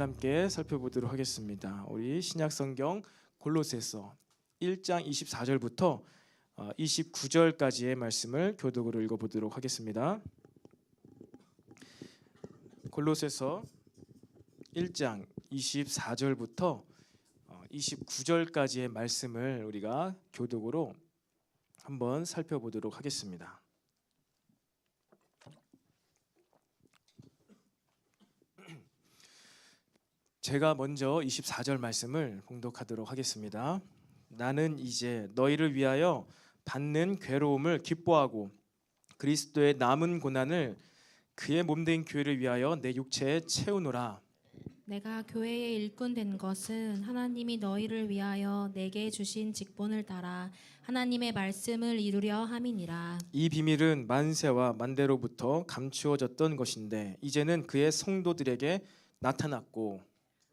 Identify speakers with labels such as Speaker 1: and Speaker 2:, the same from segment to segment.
Speaker 1: 함께 살펴보도록 하겠습니다. 우리 신약성경 골로새서 1장 24절부터 29절까지의 말씀을 교독으로 읽어보도록 하겠습니다. 골로새서 1장 24절부터 29절까지의 말씀을 우리가 교독으로 한번 살펴보도록 하겠습니다. 제가 먼저 24절 말씀을 봉독하도록 하겠습니다. 나는 이제 너희를 위하여 받는 괴로움을 기뻐하고 그리스도의 남은 고난을 그의 몸된 교회를 위하여 내 육체에 채우노라.
Speaker 2: 내가 교회의 일꾼 된 것은 하나님이 너희를 위하여 내게 주신 직분을 따라 하나님의 말씀을 이루려 함이니라.
Speaker 1: 이 비밀은 만세와 만대로부터 감추어졌던 것인데 이제는 그의 성도들에게 나타났고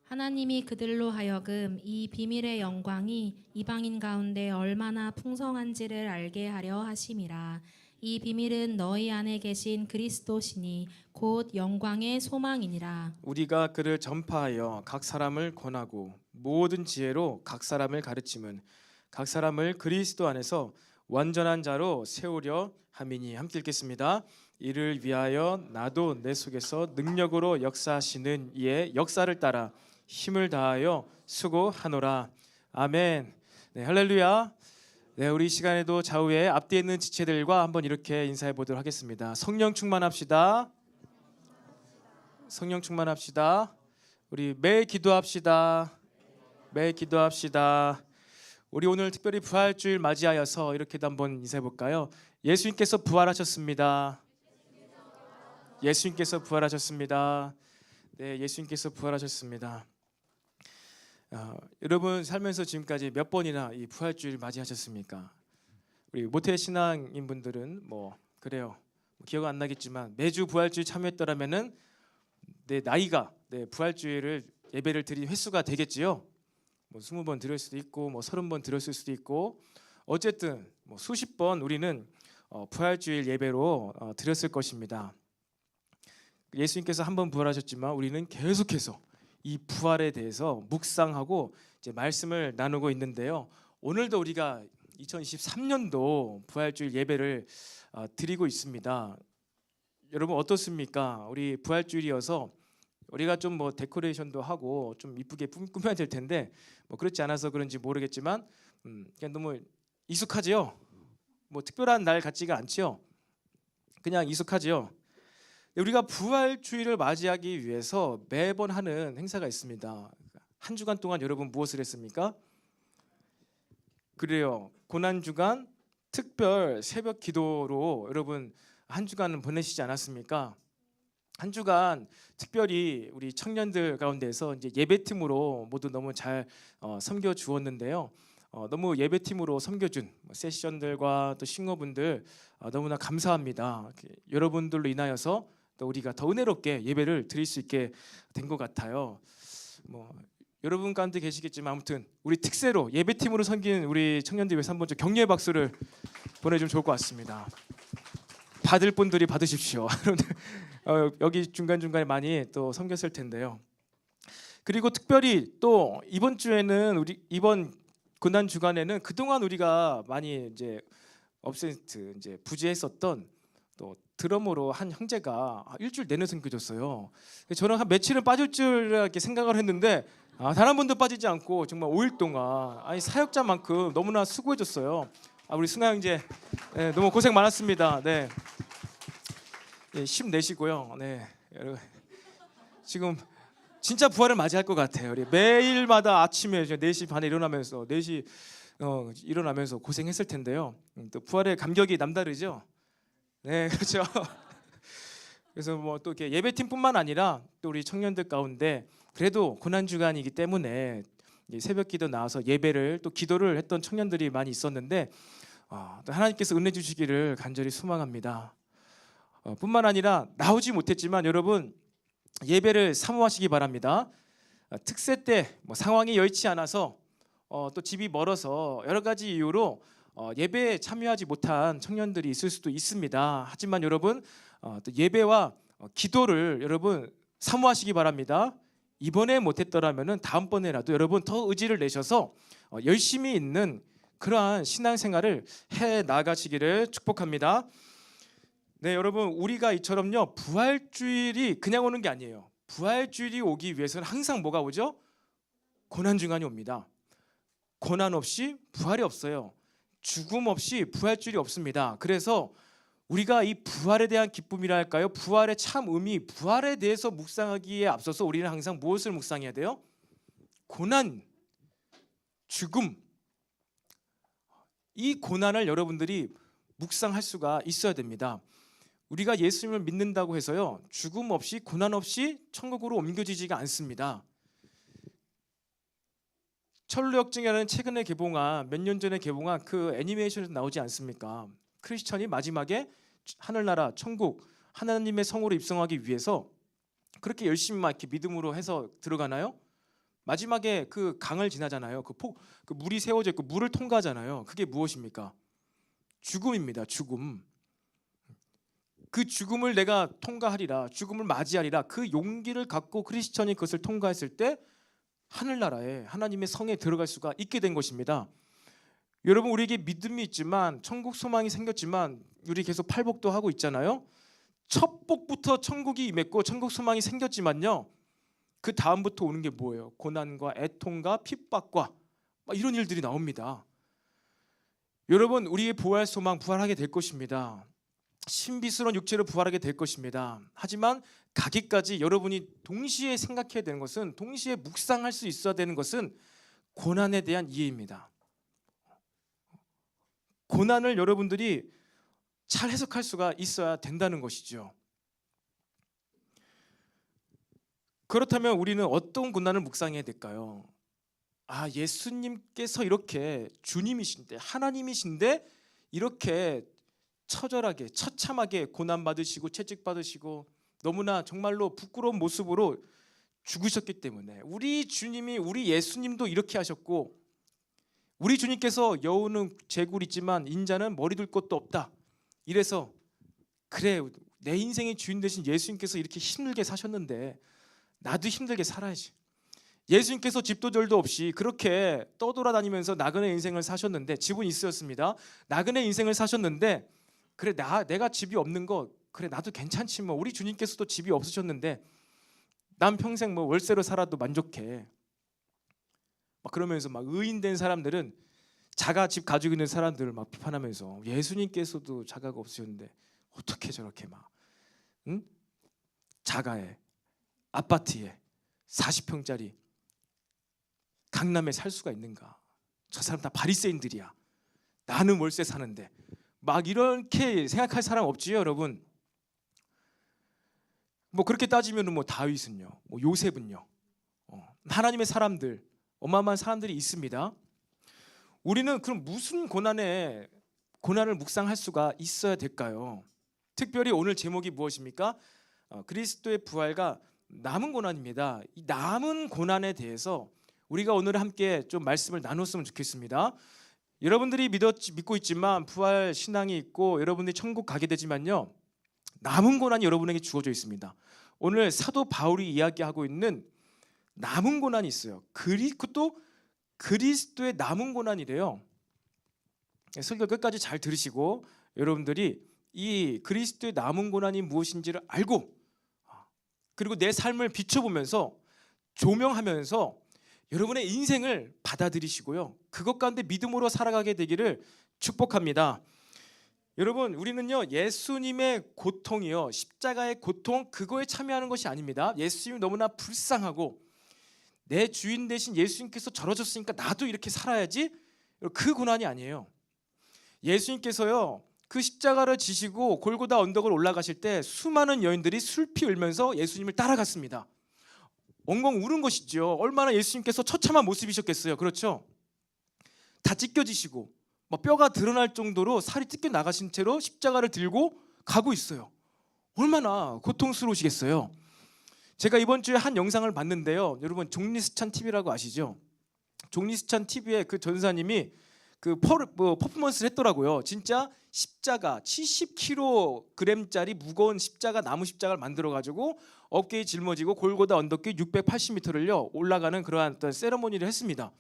Speaker 2: 하나님이 그들로 하여금 이 비밀의 영광이 이방인 가운데 얼마나 풍성한지를 알게 하려 하심이라. 이 비밀은 너희 안에 계신 그리스도시니 곧 영광의 소망이니라.
Speaker 1: 우리가 그를 전파하여 각 사람을 권하고 모든 지혜로 각 사람을 가르침은 각 사람을 그리스도 안에서 완전한 자로 세우려 함이니. 함께 읽겠습니다. 이를 위하여 나도 내 속에서 능력으로 역사하시는 이의 역사를 따라 힘을 다하여 수고하노라. 아멘. 네, 할렐루야. 네, 우리 이 시간에도 좌우에 앞뒤에 있는 지체들과 한번 이렇게 인사해 보도록 하겠습니다. 성령 충만합시다. 성령 충만합시다. 우리 매일 기도합시다. 매일 기도합시다. 우리 오늘 특별히 부활주일 맞이하여서 이렇게도 한번 인사해 볼까요? 예수님께서 부활하셨습니다. 예수님께서 부활하셨습니다. 네, 예수님께서 부활하셨습니다. 여러분 살면서 지금까지 몇 번이나 이 부활주일 맞이하셨습니까? 우리 모태 신앙인 분들은 뭐 그래요. 기억 안 나겠지만 매주 부활주일 참여했더라면은 내 나이가 내 부활주일을 예배를 드린 횟수가 되겠지요. 뭐 20번 드릴 수도 있고 뭐 30번 드렸을 수도 있고 어쨌든 뭐 수십 번 우리는 부활주일 예배로 드렸을 것입니다. 예수님께서 한 번 부활하셨지만 우리는 계속해서 이 부활에 대해서 묵상하고 이제 말씀을 나누고 있는데요. 오늘도 우리가 2023년도 부활주일 예배를 드리고 있습니다. 여러분 어떻습니까? 우리 부활주일이어서 우리가 좀 뭐 데코레이션도 하고 좀 이쁘게 꾸며야 될 텐데 뭐 그렇지 않아서 그런지 모르겠지만 그냥 너무 익숙하지요. 뭐 특별한 날 같지가 않지요. 그냥 익숙하지요. 우리가 부활주일을 맞이하기 위해서 매번 하는 행사가 있습니다. 한 주간 동안 여러분 무엇을 했습니까? 그래요. 고난주간 특별 새벽 기도로 여러분 한 주간은 보내시지 않았습니까? 한 주간 특별히 우리 청년들 가운데서 이제 예배팀으로 모두 너무 잘 섬겨 주었는데요. 너무 예배팀으로 섬겨준 세션들과 또 싱어분들 너무나 감사합니다. 여러분들로 인하여서 또 우리가 더 은혜롭게 예배를 드릴 수 있게 된 것 같아요. 뭐 여러분 가운데 계시겠지만 아무튼 우리 특세로 예배팀으로 섬긴 우리 청년들 위해서 한번 좀 격려의 박수를 보내주면 좋을 것 같습니다. 받을 분들이 받으십시오. 여기 중간중간에 많이 또 섬겼을 텐데요. 그리고 특별히 또 이번 주에는 우리 이번 고난 주간에는 그동안 우리가 많이 이제 업센트 이제 부재했었던 또 드럼으로 한 형제가 일주일 내내 섬겨줬어요. 저는 한 며칠은 빠질 줄 이렇게 생각을 했는데 단 한 번도 빠지지 않고 정말 5일 동안 사역자만큼 너무나 수고해줬어요. 우리 승아 형제 네, 너무 고생 많았습니다. 네, 힘내시고요. 네, 여러분 지금 진짜 부활을 맞이할 것 같아요. 우리 매일마다 아침에 4시 반에 일어나면서 4시 일어나면서 고생했을 텐데요. 또 부활의 감격이 남다르죠. 네, 그렇죠. 그래서 뭐 또 이렇게 예배팀뿐만 아니라 또 우리 청년들 가운데 그래도 고난 주간이기 때문에 새벽기도 나와서 예배를 또 기도를 했던 청년들이 많이 있었는데 또 하나님께서 은혜 주시기를 간절히 소망합니다. 뿐만 아니라 나오지 못했지만 여러분 예배를 사모하시기 바랍니다. 특세 때 뭐 상황이 여의치 않아서 또 집이 멀어서 여러 가지 이유로 예배에 참여하지 못한 청년들이 있을 수도 있습니다. 하지만 여러분 또 예배와 기도를 여러분 사모하시기 바랍니다. 이번에 못했더라면은 다음번에라도 여러분 더 의지를 내셔서 열심히 있는 그러한 신앙생활을 해 나가시기를 축복합니다. 네, 여러분 우리가 이처럼요 부활주일이 그냥 오는 게 아니에요. 부활주일이 오기 위해서는 항상 뭐가 오죠? 고난중간이 옵니다. 고난 없이 부활이 없어요. 죽음 없이 부활주일이 없습니다. 그래서 우리가 이 부활에 대한 기쁨이라 할까요? 부활의 참 의미, 부활에 대해서 묵상하기에 앞서서 우리는 항상 무엇을 묵상해야 돼요? 고난, 죽음. 이 고난을 여러분들이 묵상할 수가 있어야 됩니다. 우리가 예수님을 믿는다고 해서요 죽음 없이 고난 없이 천국으로 옮겨지지가 않습니다. 철로역정이라는 최근에 개봉한 몇 년 전에 개봉한 그 애니메이션에서 나오지 않습니까? 크리스천이 마지막에 하늘나라 천국 하나님의 성으로 입성하기 위해서 그렇게 열심히 막 이렇게 믿음으로 해서 들어가나요? 마지막에 그 강을 지나잖아요. 그 물이 세워져 있고 물을 통과하잖아요. 그게 무엇입니까? 죽음입니다. 죽음. 그 죽음을 내가 통과하리라, 죽음을 맞이하리라, 그 용기를 갖고 크리스천이 그것을 통과했을 때 하늘나라에 하나님의 성에 들어갈 수가 있게 된 것입니다. 여러분 우리에게 믿음이 있지만 천국 소망이 생겼지만 우리 계속 팔복도 하고 있잖아요. 첫 복부터 천국이 임했고 천국 소망이 생겼지만요 그 다음부터 오는 게 뭐예요? 고난과 애통과 핍박과 이런 일들이 나옵니다. 여러분 우리의 부활 소망 부활하게 될 것입니다. 신비스러운 육체로 부활하게 될 것입니다. 하지만 가기까지 여러분이 동시에 생각해야 되는 것은, 동시에 묵상할 수 있어야 되는 것은 고난에 대한 이해입니다. 고난을 여러분들이 잘 해석할 수가 있어야 된다는 것이죠. 그렇다면 우리는 어떤 고난을 묵상해야 될까요? 예수님께서 이렇게 주님이신데 하나님이신데 이렇게 처절하게 처참하게 고난받으시고 채찍받으시고 너무나 정말로 부끄러운 모습으로 죽으셨기 때문에 우리 주님이, 우리 예수님도 이렇게 하셨고 우리 주님께서 여우는 제굴이지만 인자는 머리 둘 곳도 없다. 이래서 그래 내 인생의 주인 되신 예수님께서 이렇게 힘들게 사셨는데 나도 힘들게 살아야지. 예수님께서 집도 절도 없이 그렇게 떠돌아다니면서 나그네 인생을 사셨는데, 집은 있었습니다. 나그네 인생을 사셨는데 그래 내가 집이 없는 거 그래 나도 괜찮지 뭐. 우리 주님께서도 집이 없으셨는데 난 평생 뭐 월세로 살아도 만족해. 막 그러면서 막 의인된 사람들은 자가 집 가지고 있는 사람들을 막 비판하면서 예수님께서도 자가가 없으셨는데 어떻게 저렇게 막 자가에 아파트에 40평짜리 강남에 살 수가 있는가? 저 사람 다 바리새인들이야. 나는 월세 사는데. 막 이렇게 생각할 사람 없지요, 여러분. 뭐 그렇게 따지면 뭐 다윗은요, 뭐 요셉은요, 하나님의 사람들, 어마어마한 사람들이 있습니다. 우리는 그럼 무슨 고난을 묵상할 수가 있어야 될까요? 특별히 오늘 제목이 무엇입니까? 그리스도의 부활과 남은 고난입니다. 이 남은 고난에 대해서 우리가 오늘 함께 좀 말씀을 나눴으면 좋겠습니다. 여러분들이 믿고 있지만 부활 신앙이 있고 여러분들이 천국 가게 되지만요 남은 고난이 여러분에게 주어져 있습니다. 오늘 사도 바울이 이야기하고 있는 남은 고난이 있어요. 그것도 그리스도의 남은 고난이래요. 설교 끝까지 잘 들으시고 여러분들이 이 그리스도의 남은 고난이 무엇인지를 알고 그리고 내 삶을 비춰보면서 조명하면서 여러분의 인생을 받아들이시고요 그것 가운데 믿음으로 살아가게 되기를 축복합니다. 여러분 우리는요 예수님의 고통이요 십자가의 고통 그거에 참여하는 것이 아닙니다. 예수님이 너무나 불쌍하고 내 주인 되신 예수님께서 저러셨으니까 나도 이렇게 살아야지, 그 고난이 아니에요. 예수님께서요 그 십자가를 지시고 골고다 언덕을 올라가실 때 수많은 여인들이 슬피 울면서 예수님을 따라갔습니다. 엉엉 우는 것이죠. 얼마나 예수님께서 처참한 모습이셨겠어요. 그렇죠? 다 찢겨지시고 뼈가 드러날 정도로 살이 찢겨 나가신 채로 십자가를 들고 가고 있어요. 얼마나 고통스러우시겠어요. 제가 이번 주에 한 영상을 봤는데요. 여러분 종리스찬 TV라고 아시죠? 종리스찬 TV의 그 전사님이 그 퍼포먼스를 했더라고요. 진짜 십자가 70kg짜리 무거운 십자가, 나무 십자가를 만들어 가지고 어깨에 짊어지고 골고다 언덕길 680m를요 올라가는 그러한 어떤 세레모니를 했습니다.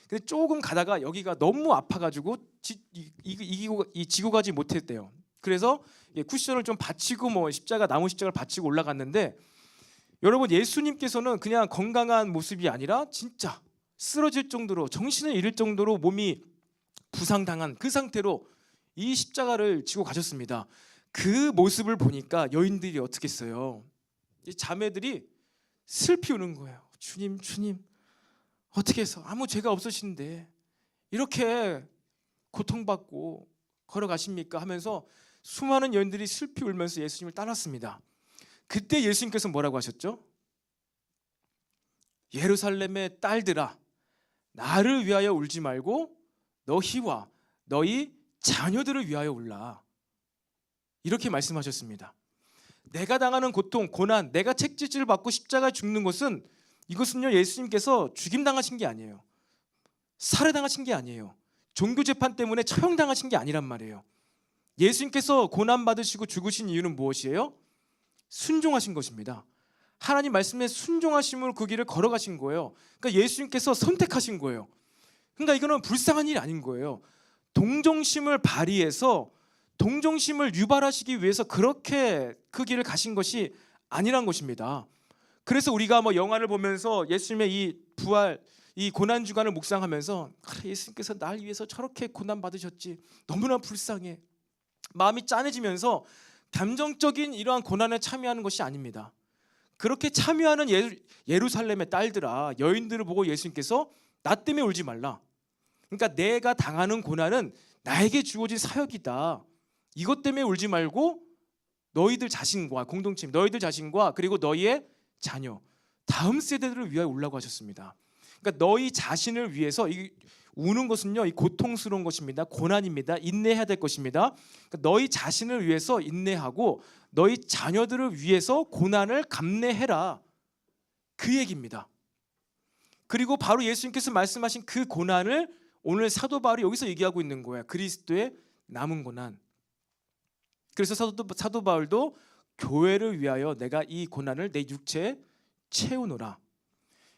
Speaker 1: 근데 조금 가다가 여기가 너무 아파가지고 지고 가지 못했대요. 그래서 쿠션을 좀 받치고 뭐 나무 십자가를 받치고 올라갔는데, 여러분 예수님께서는 그냥 건강한 모습이 아니라 진짜 쓰러질 정도로 정신을 잃을 정도로 몸이 부상당한 그 상태로 이 십자가를 지고 가셨습니다. 그 모습을 보니까 여인들이 어떻게 했어요? 이 자매들이 슬피 우는 거예요. 주님, 주님, 어떻게 해서 아무 죄가 없으신데 이렇게 고통받고 걸어가십니까? 하면서 수많은 여인들이 슬피 울면서 예수님을 따랐습니다. 그때 예수님께서 뭐라고 하셨죠? 예루살렘의 딸들아, 나를 위하여 울지 말고 너희와 너희 자녀들을 위하여 울라. 이렇게 말씀하셨습니다. 내가 당하는 고통, 고난, 내가 책짓질을 받고 십자가에 죽는 것은, 이것은요 예수님께서 죽임당하신 게 아니에요. 살해당하신 게 아니에요. 종교 재판 때문에 처형당하신 게 아니란 말이에요. 예수님께서 고난 받으시고 죽으신 이유는 무엇이에요? 순종하신 것입니다. 하나님 말씀에 순종하심으로 그 길을 걸어가신 거예요. 그러니까 예수님께서 선택하신 거예요. 그러니까 이거는 불쌍한 일이 아닌 거예요. 동정심을 발휘해서 동정심을 유발하시기 위해서 그렇게 그 길을 가신 것이 아니란 것입니다. 그래서 우리가 뭐 영화를 보면서 예수님의 이 부활, 이 고난 주간을 묵상하면서 예수님께서 날 위해서 저렇게 고난 받으셨지, 너무나 불쌍해, 마음이 짠해지면서 감정적인 이러한 고난에 참여하는 것이 아닙니다. 그렇게 참여하는 예루살렘의 딸들아, 여인들을 보고 예수님께서 나 때문에 울지 말라. 그러니까 내가 당하는 고난은 나에게 주어진 사역이다. 이것 때문에 울지 말고 너희들 자신과 공동체, 너희들 자신과 그리고 너희의 자녀, 다음 세대들을 위하여 울라고 하셨습니다. 그러니까 너희 자신을 위해서, 이 우는 것은요 이 고통스러운 것입니다. 고난입니다. 인내해야 될 것입니다. 그러니까 너희 자신을 위해서 인내하고 너희 자녀들을 위해서 고난을 감내해라, 그 얘기입니다. 그리고 바로 예수님께서 말씀하신 그 고난을 오늘 사도 바울이 여기서 얘기하고 있는 거예요. 그리스도의 남은 고난. 그래서 사도 바울도 교회를 위하여 내가 이 고난을 내 육체에 채우노라.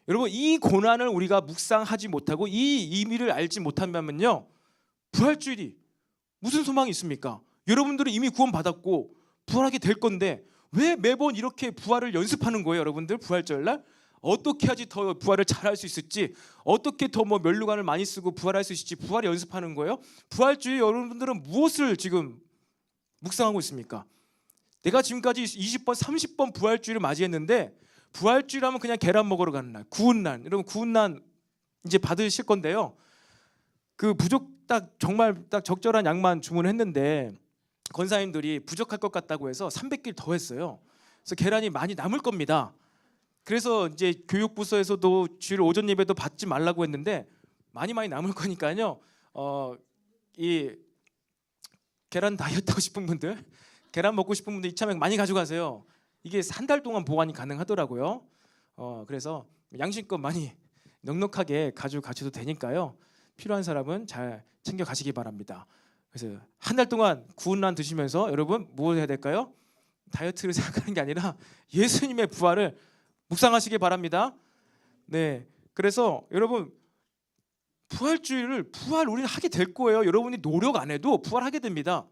Speaker 1: 여러분, 이 고난을 우리가 묵상하지 못하고 이 의미를 알지 못한다면요, 부활주일이 무슨 소망이 있습니까? 여러분들은 이미 구원받았고 부활하게 될 건데 왜 매번 이렇게 부활을 연습하는 거예요? 여러분들 부활절날 어떻게 하지 더 부활을 잘할 수 있을지, 어떻게 더 뭐 면류관을 많이 쓰고 부활할 수 있을지 부활 연습하는 거예요? 부활주일 여러분들은 무엇을 지금 묵상하고 있습니까? 내가 지금까지 20번 30번 부활주일을 맞이했는데, 부활주일 하면 그냥 계란 먹으러 가는 날, 구운 날, 여러분 구운 날 이제 받으실 건데요, 그 정말 딱 적절한 양만 주문했는데 권사님들이 부족할 것 같다고 해서 300개를 더 했어요. 그래서 계란이 많이 남을 겁니다. 그래서 이제 교육부서에서도 주일 오전 예배도 받지 말라고 했는데 많이 남을 거니까요, 이 계란 다이어트 하고 싶은 분들, 계란 먹고 싶은 분들 이참에 많이 가져가세요. 이게 한 달 동안 보관이 가능하더라고요. 그래서 양심껏 많이 넉넉하게 가져가셔도 되니까요, 필요한 사람은 잘 챙겨 가시기 바랍니다. 그래서 한 달 동안 구운 난 드시면서 여러분 뭐 해야 될까요? 다이어트를 생각하는 게 아니라 예수님의 부활을 묵상하시기 바랍니다. 네, 그래서 여러분 부활 우리는 하게 될 거예요. 여러분이 노력 안 해도 부활하게 됩니다.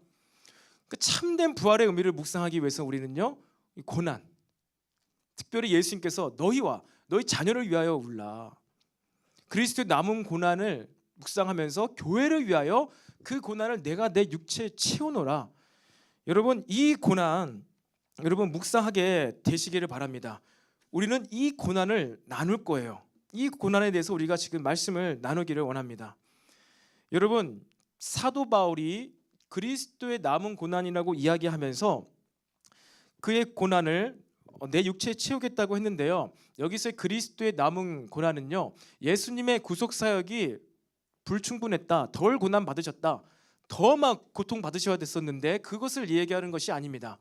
Speaker 1: 그 참된 부활의 의미를 묵상하기 위해서 우리는요, 이 고난, 특별히 예수님께서 너희와 너희 자녀를 위하여 울라, 그리스도의 남은 고난을 묵상하면서 교회를 위하여 그 고난을 내가 내 육체에 채우노라. 여러분 이 고난 여러분 묵상하게 되시기를 바랍니다. 우리는 이 고난을 나눌 거예요. 이 고난에 대해서 우리가 지금 말씀을 나누기를 원합니다. 여러분 사도 바울이 그리스도의 남은 고난이라고 이야기하면서 그의 고난을 내 육체에 채우겠다고 했는데요, 여기서의 그리스도의 남은 고난은요, 예수님의 구속 사역이 불충분했다, 덜 고난 받으셨다, 더 막 고통 받으셔야 됐었는데 그것을 이야기하는 것이 아닙니다.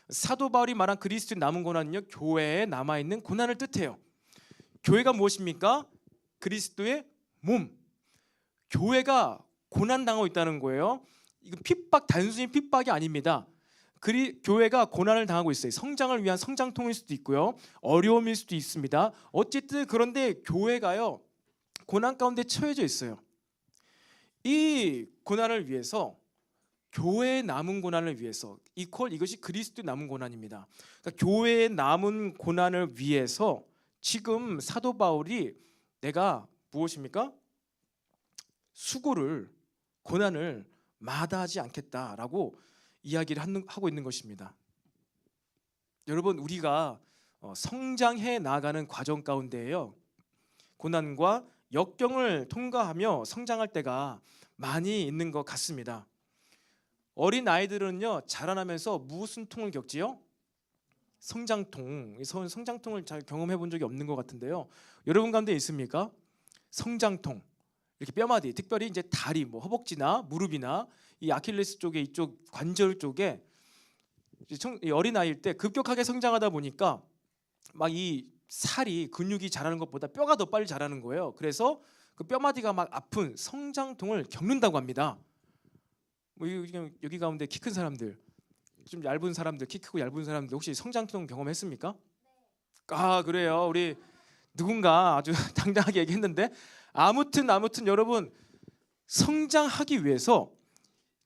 Speaker 1: 사도 바울이 말한 그리스도의 남은 고난은요, 교회에 남아있는 고난을 뜻해요. 교회가 무엇입니까? 그리스도의 몸. 교회가 고난당하고 있다는 거예요. 이거 핍박, 단순히 핍박이 아닙니다. 교회가 고난을 당하고 있어요. 성장을 위한 성장통일 수도 있고요, 어려움일 수도 있습니다. 어쨌든 그런데 교회가요 고난 가운데 처해져 있어요. 이 고난을 위해서, 교회의 남은 고난을 위해서, 이것이 그리스도의 남은 고난입니다. 그러니까 교회의 남은 고난을 위해서 지금 사도 바울이 내가 무엇입니까? 수고를, 고난을 마다하지 않겠다라고 이야기를 하고 있는 것입니다. 여러분, 우리가 성장해 나가는 과정 가운데에요, 고난과 역경을 통과하며 성장할 때가 많이 있는 것 같습니다. 어린 아이들은요 자라나면서 무슨 통을 겪지요? 성장통. 성장통을 잘 경험해 본 적이 없는 것 같은데요, 여러분 가운데 있습니까? 성장통. 이렇게 뼈마디, 특별히 이제 다리, 허벅지나 무릎이나 이 아킬레스 쪽에, 이쪽 관절 쪽에 이 어린 아이일 때 급격하게 성장하다 보니까 막 이 살이, 근육이 자라는 것보다 뼈가 더 빨리 자라는 거예요. 그래서 그 뼈마디가 막 아픈 성장통을 겪는다고 합니다. 여기 가운데 키 큰 사람들, 좀 얇은 사람들, 키 크고 얇은 사람들 혹시 성장통 경험했습니까? 아, 그래요. 우리 누군가 아주 당당하게 얘기했는데, 아무튼 여러분, 성장하기 위해서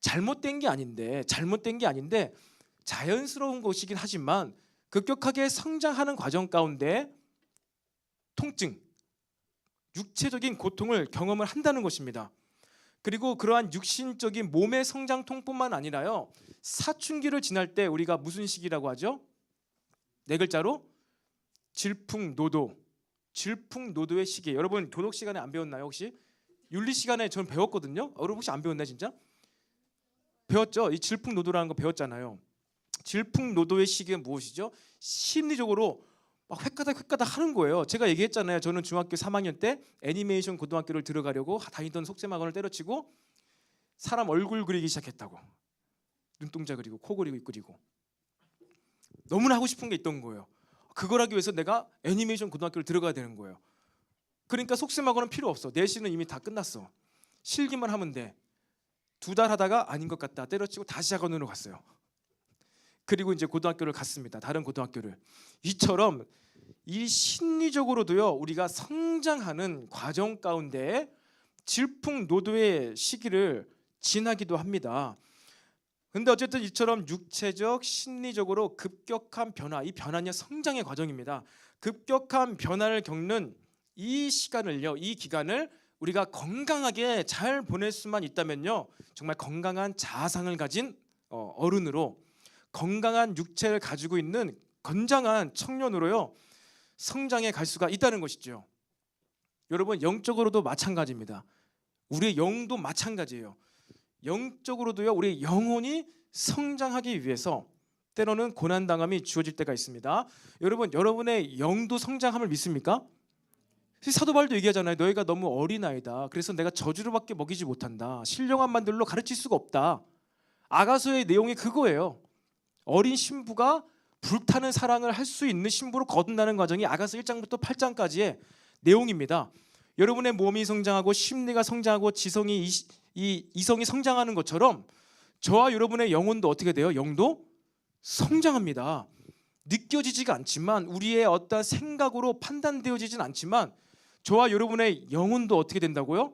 Speaker 1: 잘못된 게 아닌데 자연스러운 것이긴 하지만 급격하게 성장하는 과정 가운데 통증, 육체적인 고통을 경험을 한다는 것입니다. 그리고 그러한 육신적인 몸의 성장통뿐만 아니라요, 사춘기를 지날 때 우리가 무슨 시기라고 하죠? 네 글자로 질풍노도. 질풍노도의 시기. 여러분 교독 시간에 안 배웠나요? 혹시 윤리 시간에 저는 배웠거든요. 여러분 혹시 안 배웠나요? 진짜 배웠죠? 이 질풍노도라는 거 배웠잖아요. 질풍노도의 시기는 무엇이죠? 심리적으로 막 획가닥 하는 거예요. 제가 얘기했잖아요. 저는 중학교 3학년 때 애니메이션 고등학교를 들어가려고 다니던 속셈학원을 때려치고 사람 얼굴 그리기 시작했다고. 눈동자 그리고 코 그리고 입 그리고. 너무나 하고 싶은 게 있던 거예요. 그걸 하기 위해서 내가 애니메이션 고등학교를 들어가야 되는 거예요. 그러니까 속셈학원은 필요 없어. 내신은 이미 다 끝났어. 실기만 하면 돼. 2달 하다가 아닌 것 같다 때려치고 다시 학원으로 갔어요. 그리고 이제 고등학교를 갔습니다. 다른 고등학교를. 이처럼 이 심리적으로도요, 우리가 성장하는 과정 가운데 질풍노도의 시기를 지나기도 합니다. 근데 어쨌든 이처럼 육체적, 심리적으로 급격한 변화, 이 변화는 성장의 과정입니다. 급격한 변화를 겪는 이 시간을요, 이 기간을 우리가 건강하게 잘 보낼 수만 있다면요, 정말 건강한 자아상을 가진 어른으로, 건강한 육체를 가지고 있는 건장한 청년으로요 성장해 갈 수가 있다는 것이죠. 여러분, 영적으로도 마찬가지입니다. 우리의 영도 마찬가지예요. 영적으로도요, 우리의 영혼이 성장하기 위해서 때로는 고난당함이 주어질 때가 있습니다. 여러분, 여러분의 영도 성장함을 믿습니까? 사도 바울도 얘기하잖아요. 너희가 너무 어린아이다. 그래서 내가 저주로밖에 먹이지 못한다. 신령한 말들로 가르칠 수가 없다. 아가서의 내용이 그거예요. 어린 신부가 불타는 사랑을 할 수 있는 신부로 거듭나는 과정이 아가서 1장부터 8장까지의 내용입니다. 여러분의 몸이 성장하고 심리가 성장하고 지성이 이성이 성장하는 것처럼 저와 여러분의 영혼도 어떻게 돼요? 영도 성장합니다. 느껴지지가 않지만, 우리의 어떤 생각으로 판단되어지진 않지만 저와 여러분의 영혼도 어떻게 된다고요?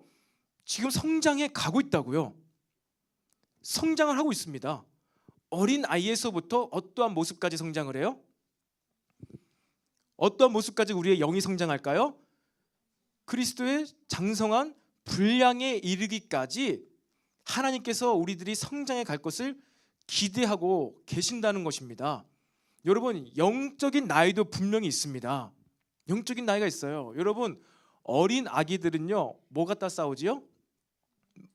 Speaker 1: 지금 성장해 가고 있다고요. 성장을 하고 있습니다. 어린 아이에서부터 어떠한 모습까지 성장을 해요? 어떠한 모습까지 우리의 영이 성장할까요? 그리스도의 장성한 분량에 이르기까지 하나님께서 우리들이 성장해 갈 것을 기대하고 계신다는 것입니다. 여러분, 영적인 나이도 분명히 있습니다. 영적인 나이가 있어요. 여러분, 어린 아기들은요, 뭐 갖다 싸우지요?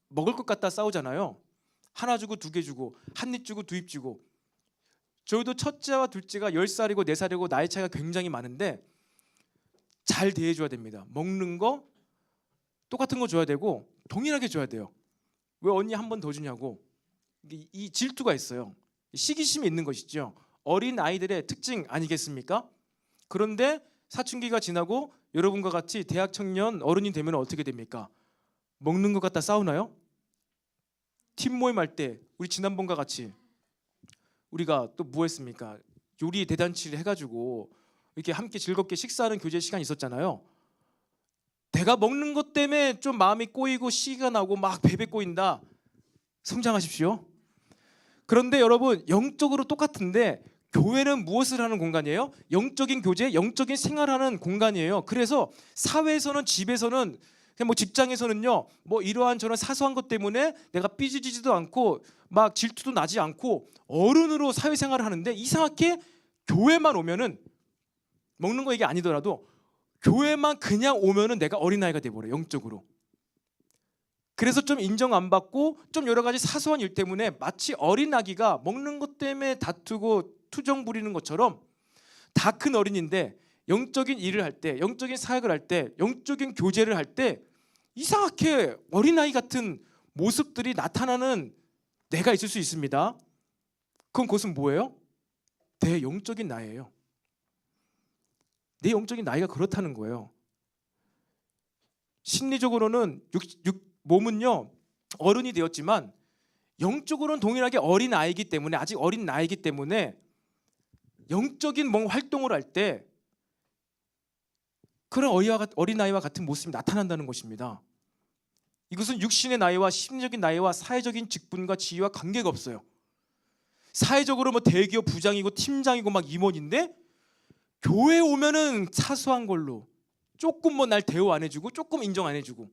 Speaker 1: 먹을 것 갖다 싸우잖아요. 하나 주고 2개 주고, 한 입 주고 2입 주고. 저희도 첫째와 둘째가 10살이고 4살이고 나이 차이가 굉장히 많은데 잘 대해줘야 됩니다. 먹는 거 똑같은 거 줘야 되고 동일하게 줘야 돼요. 왜 언니 한 번 더 주냐고. 이 질투가 있어요. 시기심이 있는 것이죠. 어린 아이들의 특징 아니겠습니까? 그런데 사춘기가 지나고 여러분과 같이 대학 청년 어른이 되면 어떻게 됩니까? 먹는 것 갖다 싸우나요? 팀 모임 할 때 우리 지난번과 같이 우리가 또 뭐 했습니까? 요리 대잔치를 해가지고 이렇게 함께 즐겁게 식사하는 교제 시간이 있었잖아요. 내가 먹는 것 때문에 좀 마음이 꼬이고 시기가 나고 막 배배 꼬인다. 성장하십시오. 그런데 여러분, 영적으로 똑같은데 교회는 무엇을 하는 공간이에요? 영적인 교제, 영적인 생활하는 공간이에요. 그래서 사회에서는, 집에서는, 그냥 뭐 직장에서는요, 뭐 이러한 저런 사소한 것 때문에 내가 삐지지도 않고 막 질투도 나지 않고 어른으로 사회생활을 하는데, 이상하게 교회만 오면은, 먹는 거 얘기 아니더라도 교회만 그냥 오면은 내가 어린아이가 돼버려요, 영적으로. 그래서 좀 인정 안 받고 좀 여러 가지 사소한 일 때문에 마치 어린아기가 먹는 것 때문에 다투고 투정 부리는 것처럼, 다 큰 어린인데 영적인 일을 할 때, 영적인 사역을 할 때, 영적인 교제를 할 때 이상하게 어린아이 같은 모습들이 나타나는 내가 있을 수 있습니다. 그것은 뭐예요? 내 영적인 나예요. 내 영적인 나이가 그렇다는 거예요. 심리적으로는 몸은요 어른이 되었지만 영적으로는 동일하게 어린 아이이기 때문에, 아직 어린 나이기 때문에 영적인 뭔 활동을 할 때 그런 어린아이와 같은 모습이 나타난다는 것입니다. 이것은 육신의 나이와 심리적인 나이와 사회적인 직분과 지위와 관계가 없어요. 사회적으로 뭐 대기업 부장이고 팀장이고 막 임원인데, 교회 오면은 사소한 걸로 조금 뭐 날 대우 안 해주고 조금 인정 안 해주고,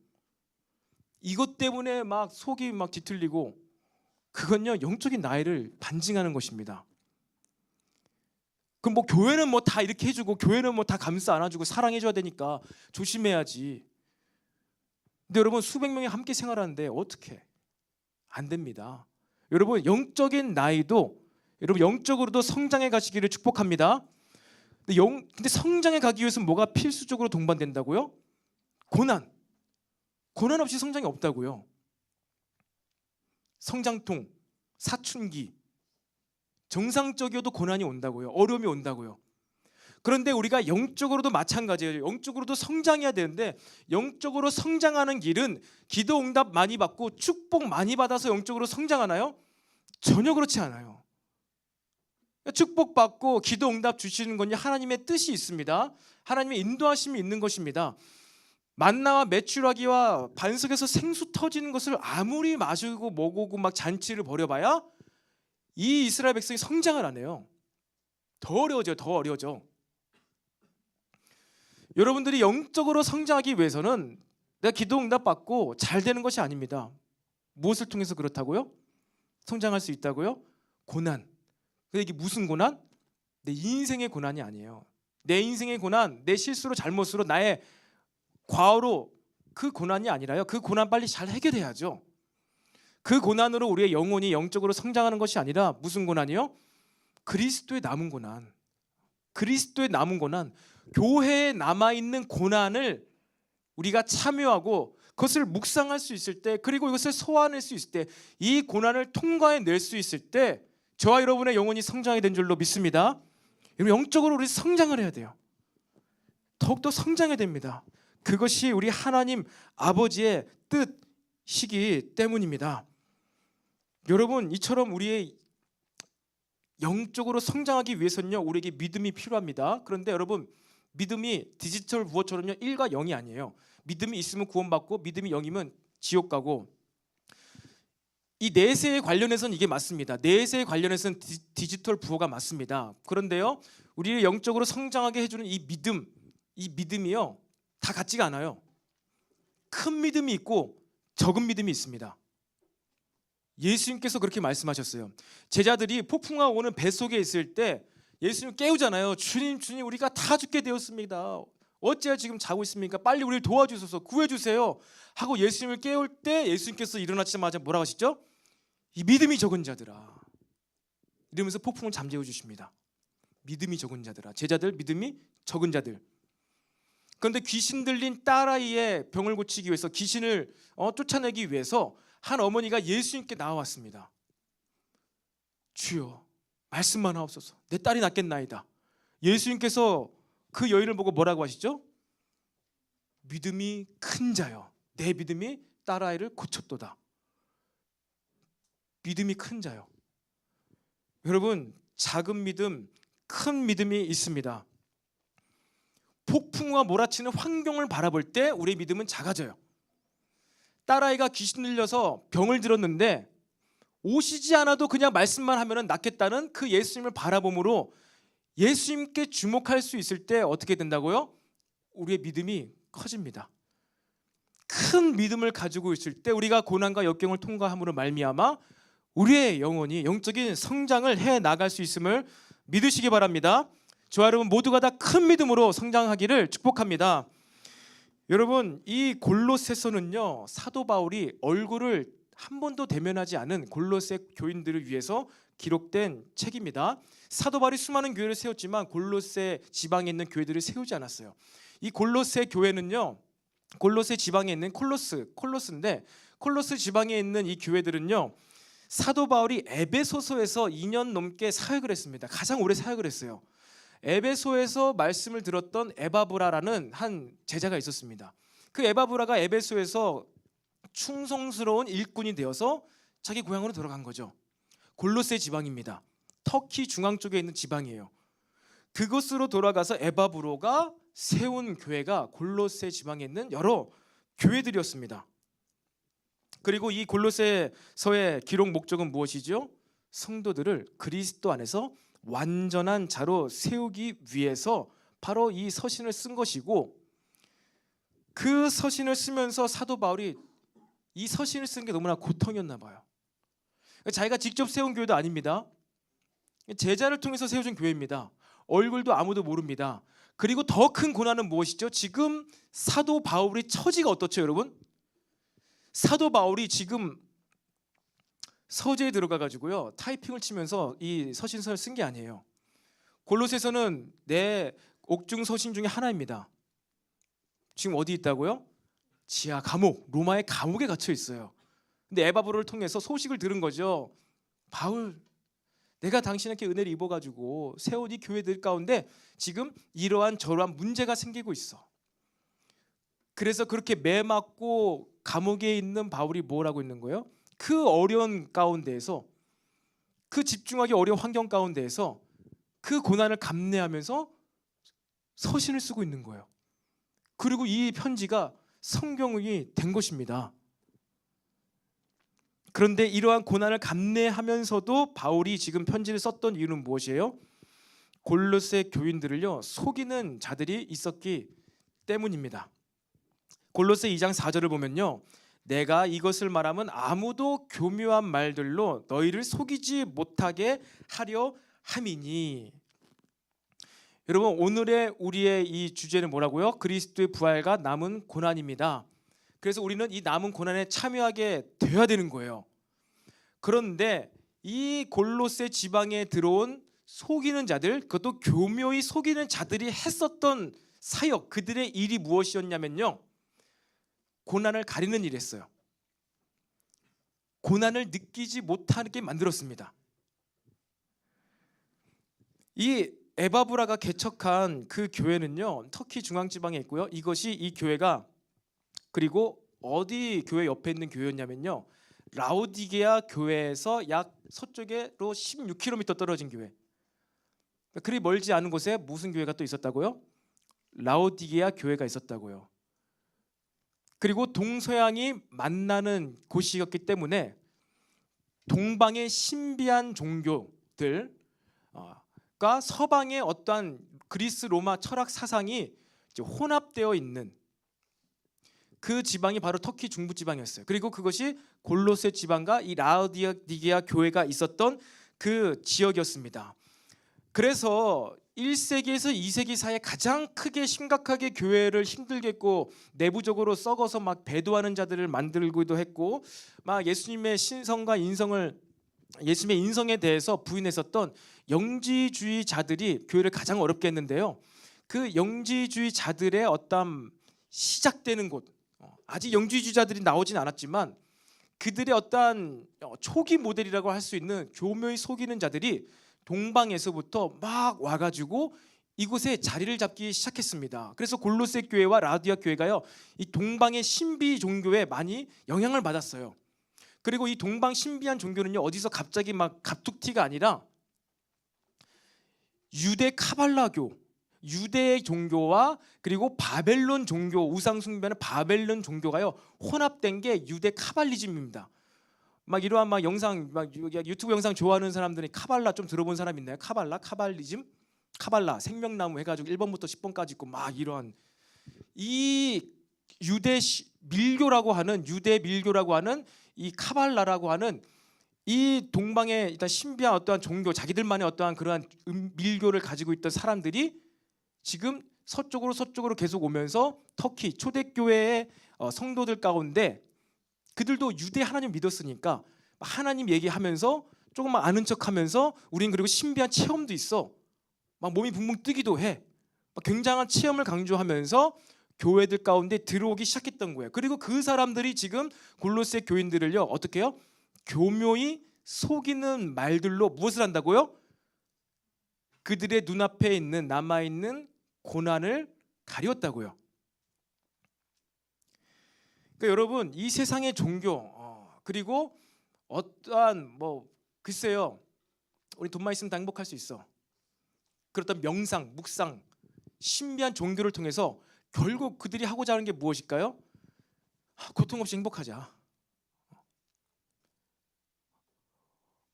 Speaker 1: 이것 때문에 막 속이 막 뒤틀리고, 그건요 영적인 나이를 반증하는 것입니다. 그럼 뭐 교회는 뭐 다 이렇게 해주고, 교회는 뭐 다 감싸 안아주고 사랑해줘야 되니까 조심해야지. 근데 여러분, 수백 명이 함께 생활하는데 어떻게? 안 됩니다. 여러분, 영적인 나이도 여러분 영적으로도 성장해 가시기를 축복합니다. 근데 성장해 가기 위해서는 뭐가 필수적으로 동반된다고요? 고난. 고난 없이 성장이 없다고요. 성장통, 사춘기, 정상적이어도 고난이 온다고요. 어려움이 온다고요. 그런데 우리가 영적으로도 마찬가지예요. 영적으로도 성장해야 되는데, 영적으로 성장하는 길은 기도 응답 많이 받고 축복 많이 받아서 영적으로 성장하나요? 전혀 그렇지 않아요. 축복받고 기도 응답 주시는 건 하나님의 뜻이 있습니다. 하나님의 인도하심이 있는 것입니다. 만나와 메추라기와 반석에서 생수 터지는 것을 아무리 마시고 먹고 막 잔치를 벌여봐야 이 이스라엘 백성이 성장을 안 해요. 더 어려워져요. 더 어려워져. 여러분들이 영적으로 성장하기 위해서는 내가 기도 응답 받고 잘 되는 것이 아닙니다. 무엇을 통해서 그렇다고요? 성장할 수 있다고요? 고난. 근데 이게 무슨 고난? 내 인생의 고난이 아니에요. 내 인생의 고난, 내 실수로 잘못으로 나의 과오로, 그 고난이 아니라요. 그 고난 빨리 잘 해결해야죠. 그 고난으로 우리의 영혼이 영적으로 성장하는 것이 아니라 무슨 고난이요? 그리스도의 남은 고난. 그리스도의 남은 고난, 교회에 남아있는 고난을 우리가 참여하고 그것을 묵상할 수 있을 때, 그리고 이것을 소화할 수 있을 때, 이 고난을 통과해낼 수 있을 때 저와 여러분의 영혼이 성장이 된 줄로 믿습니다. 영적으로 우리 성장을 해야 돼요. 더욱더 성장해야 됩니다. 그것이 우리 하나님 아버지의 뜻이기 때문입니다. 여러분, 이처럼 우리의 영적으로 성장하기 위해서는요, 우리에게 믿음이 필요합니다. 그런데 여러분, 믿음이 디지털 부호처럼요 1과 0이 아니에요. 믿음이 있으면 구원받고 믿음이 0이면 지옥 가고, 이 내세에 관련해서는 이게 맞습니다. 내세에 관련해서는 디지털 부호가 맞습니다. 그런데요, 우리를 영적으로 성장하게 해주는 이 믿음이요 다 같지가 않아요. 큰 믿음이 있고 적은 믿음이 있습니다. 예수님께서 그렇게 말씀하셨어요. 제자들이 폭풍과 오는 뱃속에 있을 때 예수님 깨우잖아요. 주님, 주님, 우리가 다 죽게 되었습니다. 어찌하여 지금 자고 있습니까? 빨리 우리를 도와주소서, 구해주세요 하고 예수님을 깨울 때 예수님께서 일어나자마자 뭐라고 하시죠? 이 믿음이 적은 자들아, 이러면서 폭풍을 잠재워 주십니다. 믿음이 적은 자들아. 제자들 믿음이 적은 자들. 그런데 귀신 들린 딸아이의 병을 고치기 위해서, 귀신을 쫓아내기 위해서 한 어머니가 예수님께 나와왔습니다. 주여, 말씀만 하옵소서, 내 딸이 낫겠나이다. 예수님께서 그 여인을 보고 뭐라고 하시죠? 믿음이 큰 자여, 내 믿음이 딸아이를 고쳤도다. 믿음이 큰 자요. 여러분, 작은 믿음, 큰 믿음이 있습니다. 폭풍과 몰아치는 환경을 바라볼 때 우리의 믿음은 작아져요. 딸아이가 귀신 들려서 병을 들었는데 오시지 않아도 그냥 말씀만 하면 낫겠다는 그 예수님을 바라봄으로 예수님께 주목할 수 있을 때 어떻게 된다고요? 우리의 믿음이 커집니다. 큰 믿음을 가지고 있을 때 우리가 고난과 역경을 통과함으로 말미암아 우리의 영혼이 영적인 성장을 해 나갈 수 있음을 믿으시기 바랍니다. 저와 여러분 모두가 다 큰 믿음으로 성장하기를 축복합니다. 여러분, 이 골로새서는요, 사도 바울이 얼굴을 한 번도 대면하지 않은 골로새 교인들을 위해서 기록된 책입니다. 사도 바울이 수많은 교회를 세웠지만 골로새 지방에 있는 교회들을 세우지 않았어요. 이 골로새 교회는요, 골로새 지방에 있는 콜로스인데, 콜로스 지방에 있는 이 교회들은요, 사도 바울이 에베소서에서 2년 넘게 사역을 했습니다. 가장 오래 사역을 했어요. 에베소에서 말씀을 들었던 에바브라라는 한 제자가 있었습니다. 그 에바브라가 에베소에서 충성스러운 일꾼이 되어서 자기 고향으로 돌아간 거죠. 골로새 지방입니다. 터키 중앙 쪽에 있는 지방이에요. 그곳으로 돌아가서 에바브로가 세운 교회가 골로새 지방에 있는 여러 교회들이었습니다. 그리고 이 골로새서의 기록 목적은 무엇이죠? 성도들을 그리스도 안에서 완전한 자로 세우기 위해서 바로 이 서신을 쓴 것이고, 그 서신을 쓰면서 사도 바울이 이 서신을 쓴 게 너무나 고통이었나 봐요. 자기가 직접 세운 교회도 아닙니다. 제자를 통해서 세워진 교회입니다. 얼굴도 아무도 모릅니다. 그리고 더 큰 고난은 무엇이죠? 지금 사도 바울의 처지가 어떻죠, 여러분? 사도 바울이 지금 서재에 들어가 가지고요, 타이핑을 치면서 이 서신서를 쓴 게 아니에요. 골로새서는 내 옥중 서신 중에 하나입니다. 지금 어디 있다고요? 지하 감옥, 로마의 감옥에 갇혀 있어요. 근데 에바브로를 통해서 소식을 들은 거죠. 바울, 내가 당신에게 은혜를 입어가지고 세운 이 교회들 가운데 지금 이러한 저러한 문제가 생기고 있어. 그래서 그렇게 매 맞고 감옥에 있는 바울이 뭘 하고 있는 거예요? 그 어려운 가운데에서, 그 집중하기 어려운 환경 가운데에서 그 고난을 감내하면서 서신을 쓰고 있는 거예요. 그리고 이 편지가 성경이 된 것입니다. 그런데 이러한 고난을 감내하면서도 바울이 지금 편지를 썼던 이유는 무엇이에요? 골로새 교인들을요, 속이는 자들이 있었기 때문입니다. 골로새 2장 4절을 보면요, 내가 이것을 말하면 아무도 교묘한 말들로 너희를 속이지 못하게 하려 함이니. 여러분, 오늘의 우리의 이 주제는 뭐라고요? 그리스도의 부활과 남은 고난입니다. 그래서 우리는 이 남은 고난에 참여하게 되어야 되는 거예요. 그런데 이 골로새 지방에 들어온 속이는 자들, 그것도 교묘히 속이는 자들이 했었던 사역, 그들의 일이 무엇이었냐면요, 고난을 가리는 일이었어요. 고난을 느끼지 못하게 만들었습니다. 이 에바브라가 개척한 그 교회는요, 터키 중앙지방에 있고요. 이것이 이 교회가, 그리고 어디 교회 옆에 있는 교회였냐면요, 라오디게아 교회에서 약 서쪽으로 16km 떨어진 교회. 그리 멀지 않은 곳에 무슨 교회가 또 있었다고요? 라오디게아 교회가 있었다고요. 그리고 동서양이 만나는 곳이었기 때문에 동방의 신비한 종교들과 서방의 어떠한 그리스 로마 철학 사상이 혼합되어 있는 그 지방이 바로 터키 중부 지방이었어요. 그리고 그것이 골로새 지방과 이 라오디게아 교회가 있었던 그 지역이었습니다. 그래서 1세기에서 2세기 사이에 가장 크게 심각하게 교회를 힘들게 했고, 내부적으로 썩어서 막 배도하는 자들을 만들기도 했고, 막 예수님의 신성과 인성을, 예수님의 인성에 대해서 부인했었던 영지주의자들이 교회를 가장 어렵게 했는데요, 그 영지주의자들의 어떤 시작되는 곳, 아직 영지주의자들이 나오진 않았지만 그들의 어떠한 초기 모델이라고 할 수 있는 교묘히 속이는 자들이 동방에서부터 막 와가지고 이곳에 자리를 잡기 시작했습니다. 그래서 골로새 교회와 라디아 교회가요, 이 동방의 신비 종교에 많이 영향을 받았어요. 그리고 이 동방 신비한 종교는요, 어디서 갑자기 막 갑툭튀가 아니라 유대 카발라교, 유대 종교와 그리고 바벨론 종교, 우상 숭배하는 바벨론 종교가요 혼합된 게 유대 카발리즘입니다. 막 이러한 막 영상, 막 유튜브 영상 좋아하는 사람들이 카발라 좀 들어본 사람 있나요? 카발라, 카발리즘, 카발라, 생명나무 해가지고 1번부터 10번까지 있고 막 이런 이 유대 밀교라고 하는 유대 밀교라고 하는 이 카발라라고 하는 이 동방의 일단 신비한 어떠한 종교, 자기들만의 어떠한 그러한 밀교를 가지고 있던 사람들이 지금 서쪽으로 계속 오면서 터키 초대교회의 성도들 가운데 그들도 유대 하나님 믿었으니까 하나님 얘기하면서 조금만 아는 척하면서 우린 그리고 신비한 체험도 있어. 막 몸이 붕붕 뜨기도 해. 막 굉장한 체험을 강조하면서 교회들 가운데 들어오기 시작했던 거예요. 그리고 그 사람들이 지금 골로새 교인들을요 어떻게 해요? 교묘히 속이는 말들로 무엇을 한다고요? 그들의 눈앞에 있는 남아있는 고난을 가렸다고요. 그러니까 여러분 이 세상의 종교 그리고 어떠한 글쎄요 우리 돈만 있으면 다 행복할 수 있어. 그렇다면 명상, 묵상, 신비한 종교를 통해서 결국 그들이 하고자 하는 게 무엇일까요? 고통 없이 행복하자.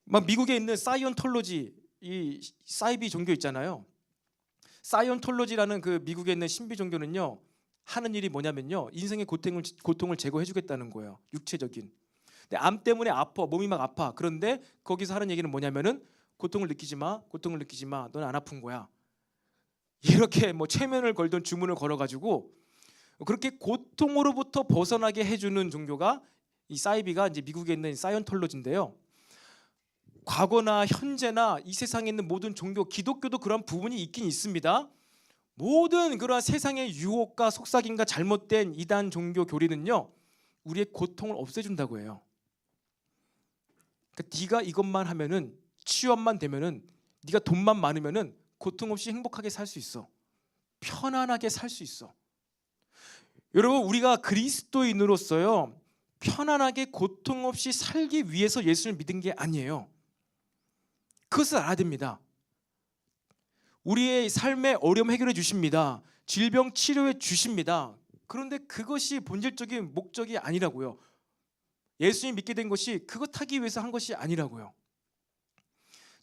Speaker 1: 막 미국에 있는 사이언톨로지 이 사이비 종교 있잖아요. 사이언톨로지라는 그 미국에 있는 신비 종교는요 하는 일이 뭐냐면요 인생의 고통을 제거해 주겠다는 거예요. 육체적인. 근데 암 때문에 아파, 몸이 막 아파. 그런데 거기서 하는 얘기는 뭐냐면은 고통을 느끼지 마, 고통을 느끼지 마. 넌 안 아픈 거야. 이렇게 최면을 걸던 주문을 걸어가지고 그렇게 고통으로부터 벗어나게 해주는 종교가 이 사이비가 이제 미국에 있는 사이언톨로지인데요. 과거나 현재나 이 세상에 있는 모든 종교, 기독교도 그런 부분이 있긴 있습니다. 모든 그러한 세상의 유혹과 속삭임과 잘못된 이단 종교 교리는요 우리의 고통을 없애준다고 해요. 그러니까 네가 이것만 하면은 취업만 되면은 네가 돈만 많으면은 고통 없이 행복하게 살 수 있어. 편안하게 살 수 있어. 여러분 우리가 그리스도인으로서요 편안하게 고통 없이 살기 위해서 예수를 믿은 게 아니에요. 그것을 알아야 됩니다. 우리의 삶의 어려움 해결해 주십니다. 질병 치료해 주십니다. 그런데 그것이 본질적인 목적이 아니라고요. 예수님 믿게 된 것이 그것 하기 위해서 한 것이 아니라고요.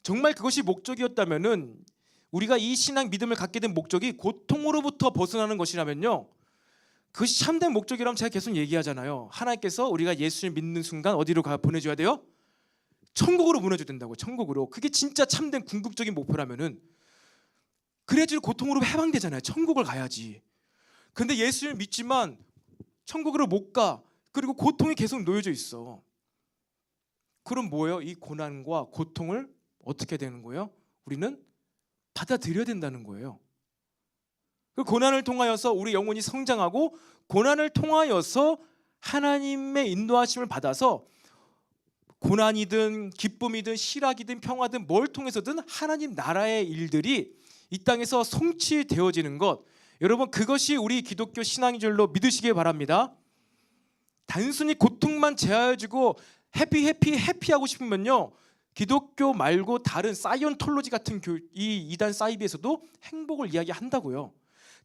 Speaker 1: 정말 그것이 목적이었다면은 우리가 이 신앙 믿음을 갖게 된 목적이 고통으로부터 벗어나는 것이라면요 그것이 참된 목적이라면 제가 계속 얘기하잖아요. 하나님께서 우리가 예수를 믿는 순간 어디로 보내줘야 돼요? 천국으로 보내줘야 된다고. 천국으로. 그게 진짜 참된 궁극적인 목표라면은 그래야지 고통으로 해방되잖아요. 천국을 가야지. 근데 예수를 믿지만 천국으로 못 가. 그리고 고통이 계속 놓여져 있어. 그럼 뭐예요? 이 고난과 고통을 어떻게 되는 거예요? 우리는 받아들여야 된다는 거예요. 그 고난을 통하여서 우리 영혼이 성장하고 고난을 통하여서 하나님의 인도하심을 받아서 고난이든 기쁨이든 실학이든 평화든 뭘 통해서든 하나님 나라의 일들이 이 땅에서 성취되어지는 것, 여러분 그것이 우리 기독교 신앙인 줄로 믿으시기 바랍니다. 단순히 고통만 제하여주고 해피하고 싶으면요 기독교 말고 다른 사이언톨로지 같은 이 이단 사이비에서도 행복을 이야기한다고요.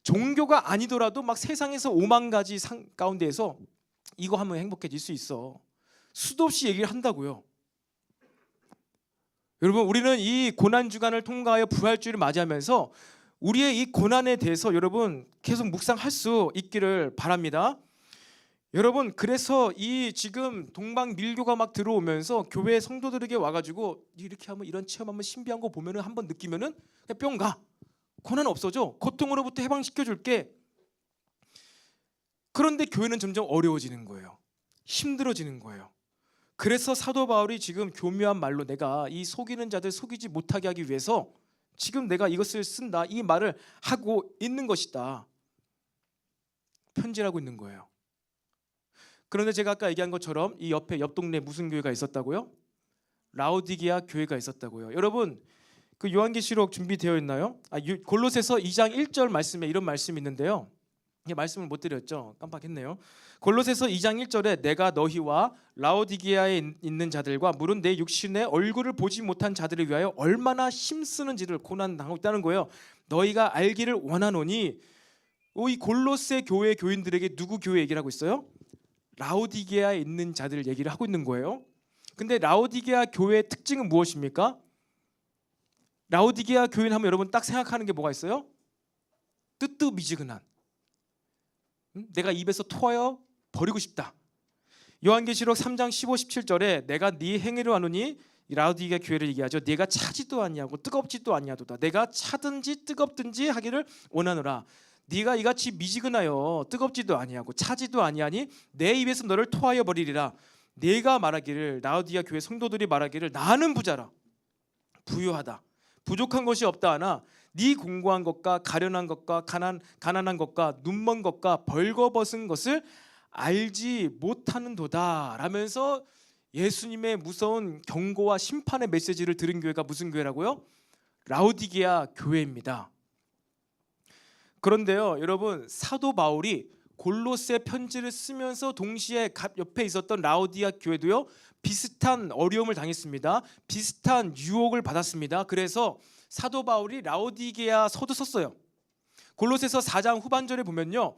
Speaker 1: 종교가 아니더라도 막 세상에서 5만 가지 가운데에서 이거 하면 행복해질 수 있어. 수도 없이 얘기를 한다고요. 여러분 우리는 이 고난 주간을 통과하여 부활주의를 맞이하면서 우리의 이 고난에 대해서 여러분 계속 묵상할 수 있기를 바랍니다. 여러분 그래서 이 지금 동방 밀교가 막 들어오면서 교회 성도들에게 와가지고 이렇게 하면 이런 체험하면 신비한 거 보면은 한번 느끼면은 그냥 뿅 가. 고난 없어져. 고통으로부터 해방시켜 줄게. 그런데 교회는 점점 어려워지는 거예요. 힘들어지는 거예요. 그래서 사도 바울이 지금 교묘한 말로 내가 이 속이는 자들 속이지 못하게 하기 위해서 지금 내가 이것을 쓴다. 이 말을 하고 있는 것이다. 편지를 하고 있는 거예요. 그런데 제가 아까 얘기한 것처럼 이 옆에 옆 동네에 무슨 교회가 있었다고요? 라오디게아 교회가 있었다고요. 여러분 그 요한계시록 준비되어 있나요? 골로새서 2장 1절 말씀에 이런 말씀이 있는데요. 이게 말씀을 못 드렸죠. 깜빡했네요. 골로새서 2장 1절에 내가 너희와 라오디게아에 있는 자들과 물은 내 육신의 얼굴을 보지 못한 자들을 위하여 얼마나 힘쓰는지를 고난당하고 있다는 거예요. 너희가 알기를 원하노니, 이 골로새 교회 교인들에게 누구 교회 얘기를 하고 있어요? 라오디게아에 있는 자들 얘기를 하고 있는 거예요. 근데 라오디게아 교회의 특징은 무엇입니까? 라오디게아 교인 하면 여러분 딱 생각하는 게 뭐가 있어요? 뜨뜻미지근한, 내가 입에서 토하여 버리고 싶다. 요한계시록 3장 15, 17절에 내가 네 행위를 아노니, 라오디게아 교회를 얘기하죠. 네가 차지도 아니하고 뜨겁지도 아니하도다. 내가 차든지 뜨겁든지 하기를 원하노라. 네가 이같이 미지근하여 뜨겁지도 아니하고 차지도 아니하니 내 입에서 너를 토하여 버리리라. 네가 말하기를, 라오디게아 교회 성도들이 말하기를 나는 부자라, 부유하다, 부족한 것이 없다 하나 네 공고한 것과 가련한 것과 가난한 것과 눈먼 것과 벌거벗은 것을 알지 못하는도다 라면서 예수님의 무서운 경고와 심판의 메시지를 들은 교회가 무슨 교회라고요? 라오디게아 교회입니다. 그런데요, 여러분, 사도 바울이 골로새 편지를 쓰면서 동시에 옆에 있었던 라오디게아 교회도요 비슷한 어려움을 당했습니다. 비슷한 유혹을 받았습니다. 그래서 사도 바울이 라오디게아 서도 썼어요. 골로새서 4장 후반절에 보면요,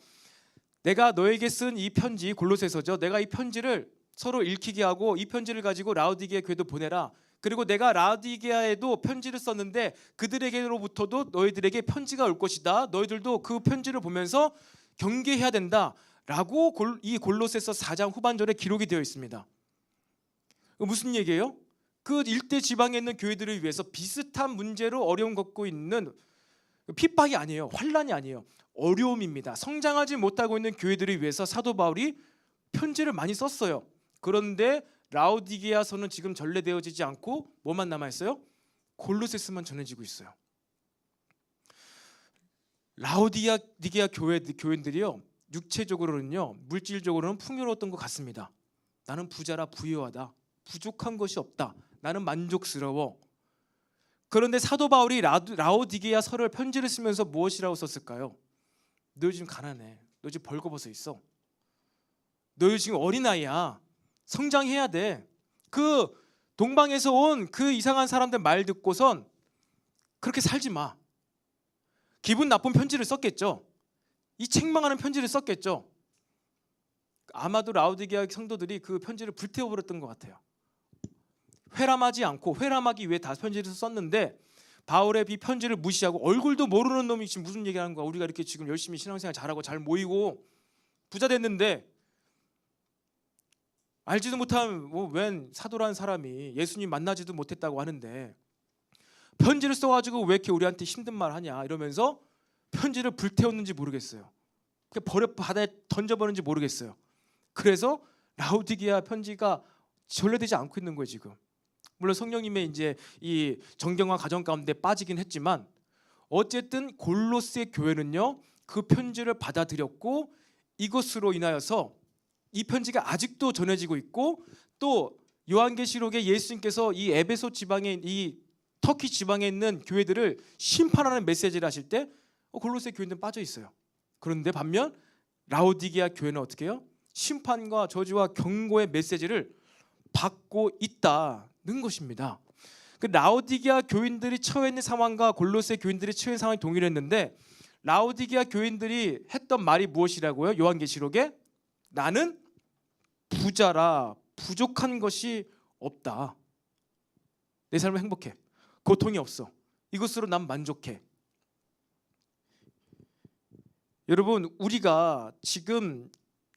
Speaker 1: 내가 너에게 쓴 이 편지, 골로새서죠, 내가 이 편지를 서로 읽히게 하고 이 편지를 가지고 라오디게아 교회도 보내라. 그리고 내가 라오디게아에도 편지를 썼는데 그들에게로부터도 너희들에게 편지가 올 것이다. 너희들도 그 편지를 보면서 경계해야 된다 라고 이 골로새서 4장 후반절에 기록이 되어 있습니다. 무슨 얘기예요? 그 일대 지방에 있는 교회들을 위해서 비슷한 문제로 어려움 겪고 있는, 핍박이 아니에요, 환난이 아니에요, 어려움입니다. 성장하지 못하고 있는 교회들을 위해서 사도 바울이 편지를 많이 썼어요. 그런데 라오디게아서는 지금 전래되어지지 않고 뭐만 남아있어요? 골로새서만 전해지고 있어요. 라오디게아 교인들이요, 육체적으로는요, 물질적으로는 풍요로웠던 것 같습니다. 나는 부자라, 부유하다, 부족한 것이 없다, 나는 만족스러워. 그런데 사도 바울이 라오디게아 서를 편지를 쓰면서 무엇이라고 썼을까요? 너 지금 가난해, 너 지금 벌거벗어 있어, 너 지금 어린아이야, 성장해야 돼. 그 동방에서 온 그 이상한 사람들 말 듣고선 그렇게 살지 마. 기분 나쁜 편지를 썼겠죠. 이 책망하는 편지를 썼겠죠. 아마도 라오디게아 성도들이 그 편지를 불태워버렸던 것 같아요. 회람하지 않고, 회람하기 위해 다 편지를 썼는데 바울의 이 편지를 무시하고, 얼굴도 모르는 놈이 지금 무슨 얘기하는 거야, 우리가 이렇게 지금 열심히 신앙생활 잘하고 잘 모이고 부자 됐는데 알지도 못한 웬 사도라는 사람이 예수님 만나지도 못했다고 하는데 편지를 써가지고 왜 이렇게 우리한테 힘든 말 하냐 이러면서 편지를 불태웠는지 모르겠어요. 그냥 바다에 던져버렸는지 모르겠어요. 그래서 라오디게아 편지가 전래되지 않고 있는 거예요 지금. 물론 성령님의 이제 이 정경화 과정 가운데 빠지긴 했지만 어쨌든 골로새 교회는요 그 편지를 받아들였고, 이것으로 인하여서 이 편지가 아직도 전해지고 있고, 또 요한계시록에 예수님께서 이 에베소 지방에, 이 터키 지방에 있는 교회들을 심판하는 메시지를 하실 때 골로새 교인들은 빠져 있어요. 그런데 반면 라오디게아 교회는 어떻게 해요? 심판과 저주와 경고의 메시지를 받고 있다는 것입니다. 그 라오디게아 교인들이 처해 있는 상황과 골로새 교인들이 처해 있는 상황이 동일했는데, 라오디게아 교인들이 했던 말이 무엇이라고요? 요한계시록에 나는 부자라, 부족한 것이 없다, 내 삶은 행복해, 고통이 없어, 이것으로 난 만족해. 여러분, 우리가 지금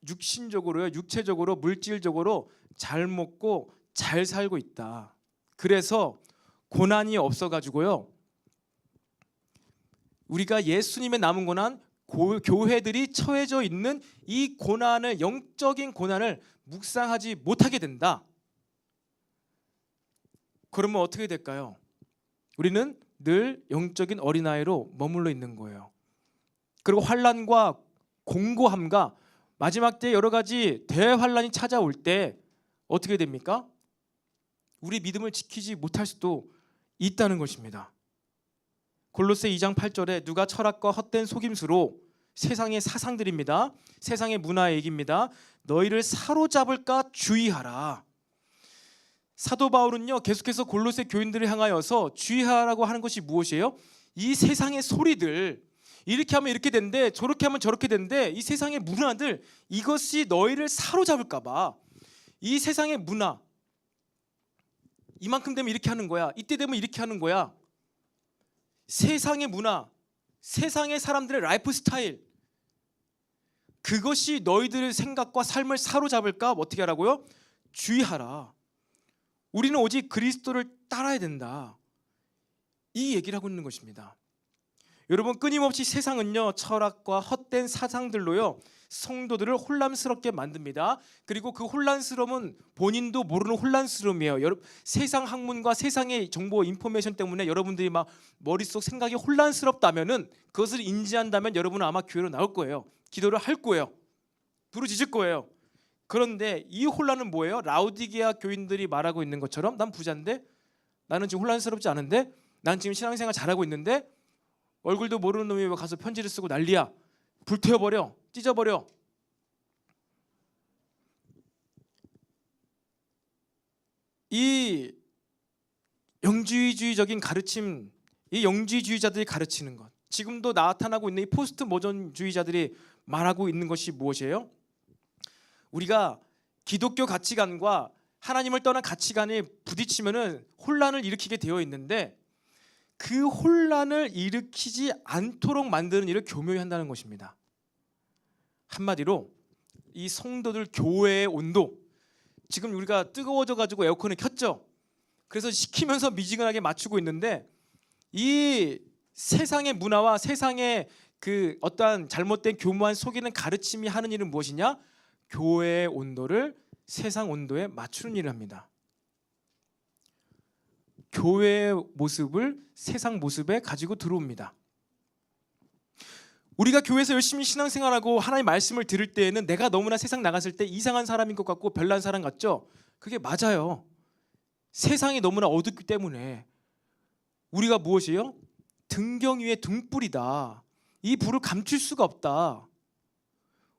Speaker 1: 육신적으로요, 육체적으로, 물질적으로 잘 먹고 잘 살고 있다. 그래서 고난이 없어가지고요, 우리가 예수님의 남은 고난, 교회들이 처해져 있는 이 고난을, 영적인 고난을 묵상하지 못하게 된다. 그러면 어떻게 될까요? 우리는 늘 영적인 어린아이로 머물러 있는 거예요. 그리고 환난과 공고함과 마지막 때 여러 가지 대환란이 찾아올 때 어떻게 됩니까? 우리 믿음을 지키지 못할 수도 있다는 것입니다. 골로새 2장 8절에 누가 철학과 헛된 속임수로 세상의 사상들입니다. 세상의 문화 얘기입니다. 너희를 사로잡을까 주의하라. 사도 바울은요 계속해서 골로새 교인들을 향하여서 주의하라고 하는 것이 무엇이에요? 이 세상의 소리들, 이렇게 하면 이렇게 된대, 저렇게 하면 저렇게 된대, 이 세상의 문화들, 이것이 너희를 사로잡을까 봐. 이 세상의 문화, 이만큼 되면 이렇게 하는 거야, 이때 되면 이렇게 하는 거야. 세상의 문화, 세상의 사람들의 라이프 스타일, 그것이 너희들의 생각과 삶을 사로잡을까 어떻게 하라고요? 주의하라. 우리는 오직 그리스도를 따라야 된다, 이 얘기를 하고 있는 것입니다. 여러분, 끊임없이 세상은요 철학과 헛된 사상들로요 성도들을 혼란스럽게 만듭니다. 그리고 그 혼란스러움은 본인도 모르는 혼란스러움이에요. 세상 학문과 세상의 정보 인포메이션 때문에 여러분들이 막 머릿속 생각이 혼란스럽다면은, 그것을 인지한다면 여러분은 아마 교회로 나올 거예요. 기도를 할 거예요. 부르짖을 거예요. 그런데 이 혼란은 뭐예요? 라우디게아 교인들이 말하고 있는 것처럼, 난 부자인데, 나는 지금 혼란스럽지 않은데, 난 지금 신앙생활 잘하고 있는데, 얼굴도 모르는 놈이 왜 가서 편지를 쓰고 난리야. 불태워버려, 찢어버려. 이 영주의적인 가르침, 이 영주의자들이 가르치는 것, 지금도 나타나고 있는 이 포스트 모던주의자들이 말하고 있는 것이 무엇이에요? 우리가 기독교 가치관과 하나님을 떠난 가치관이 부딪히면은 혼란을 일으키게 되어 있는데, 그 혼란을 일으키지 않도록 만드는 일을 교묘히 한다는 것입니다. 한마디로 이 성도들 교회의 온도, 지금 우리가 뜨거워져 가지고 에어컨을 켰죠. 그래서 식히면서 미지근하게 맞추고 있는데, 이 세상의 문화와 세상의 그 어떠한 잘못된 교묘한 속이는 가르침이 하는 일은 무엇이냐? 교회의 온도를 세상 온도에 맞추는 일을 합니다. 교회의 모습을 세상 모습에 가지고 들어옵니다. 우리가 교회에서 열심히 신앙생활하고 하나님 말씀을 들을 때에는 내가 너무나 세상 나갔을 때 이상한 사람인 것 같고 별난 사람 같죠? 그게 맞아요. 세상이 너무나 어둡기 때문에. 우리가 무엇이에요? 등경 위에 등불이다. 이 불을 감출 수가 없다.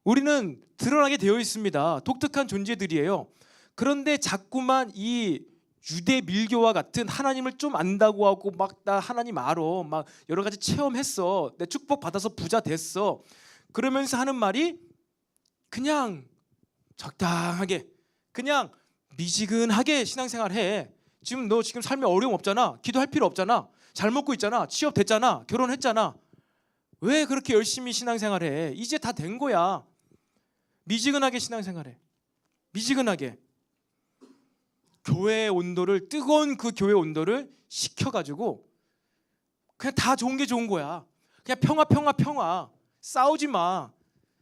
Speaker 1: 우리는 드러나게 되어 있습니다. 독특한 존재들이에요. 그런데 자꾸만 이 유대 밀교와 같은 하나님을 좀 안다고 하고 막 나 하나님 알아, 막 여러 가지 체험했어, 내 축복 받아서 부자 됐어, 그러면서 하는 말이 그냥 적당하게, 그냥 미지근하게 신앙생활해. 지금 너 지금 삶에 어려움 없잖아, 기도할 필요 없잖아, 잘 먹고 있잖아, 취업 됐잖아, 결혼했잖아, 왜 그렇게 열심히 신앙생활해? 이제 다 된 거야. 미지근하게 신앙생활해. 미지근하게. 교회의 온도를, 뜨거운 그 교회 온도를 식혀가지고 그냥 다 좋은 게 좋은 거야. 그냥 평화. 싸우지 마.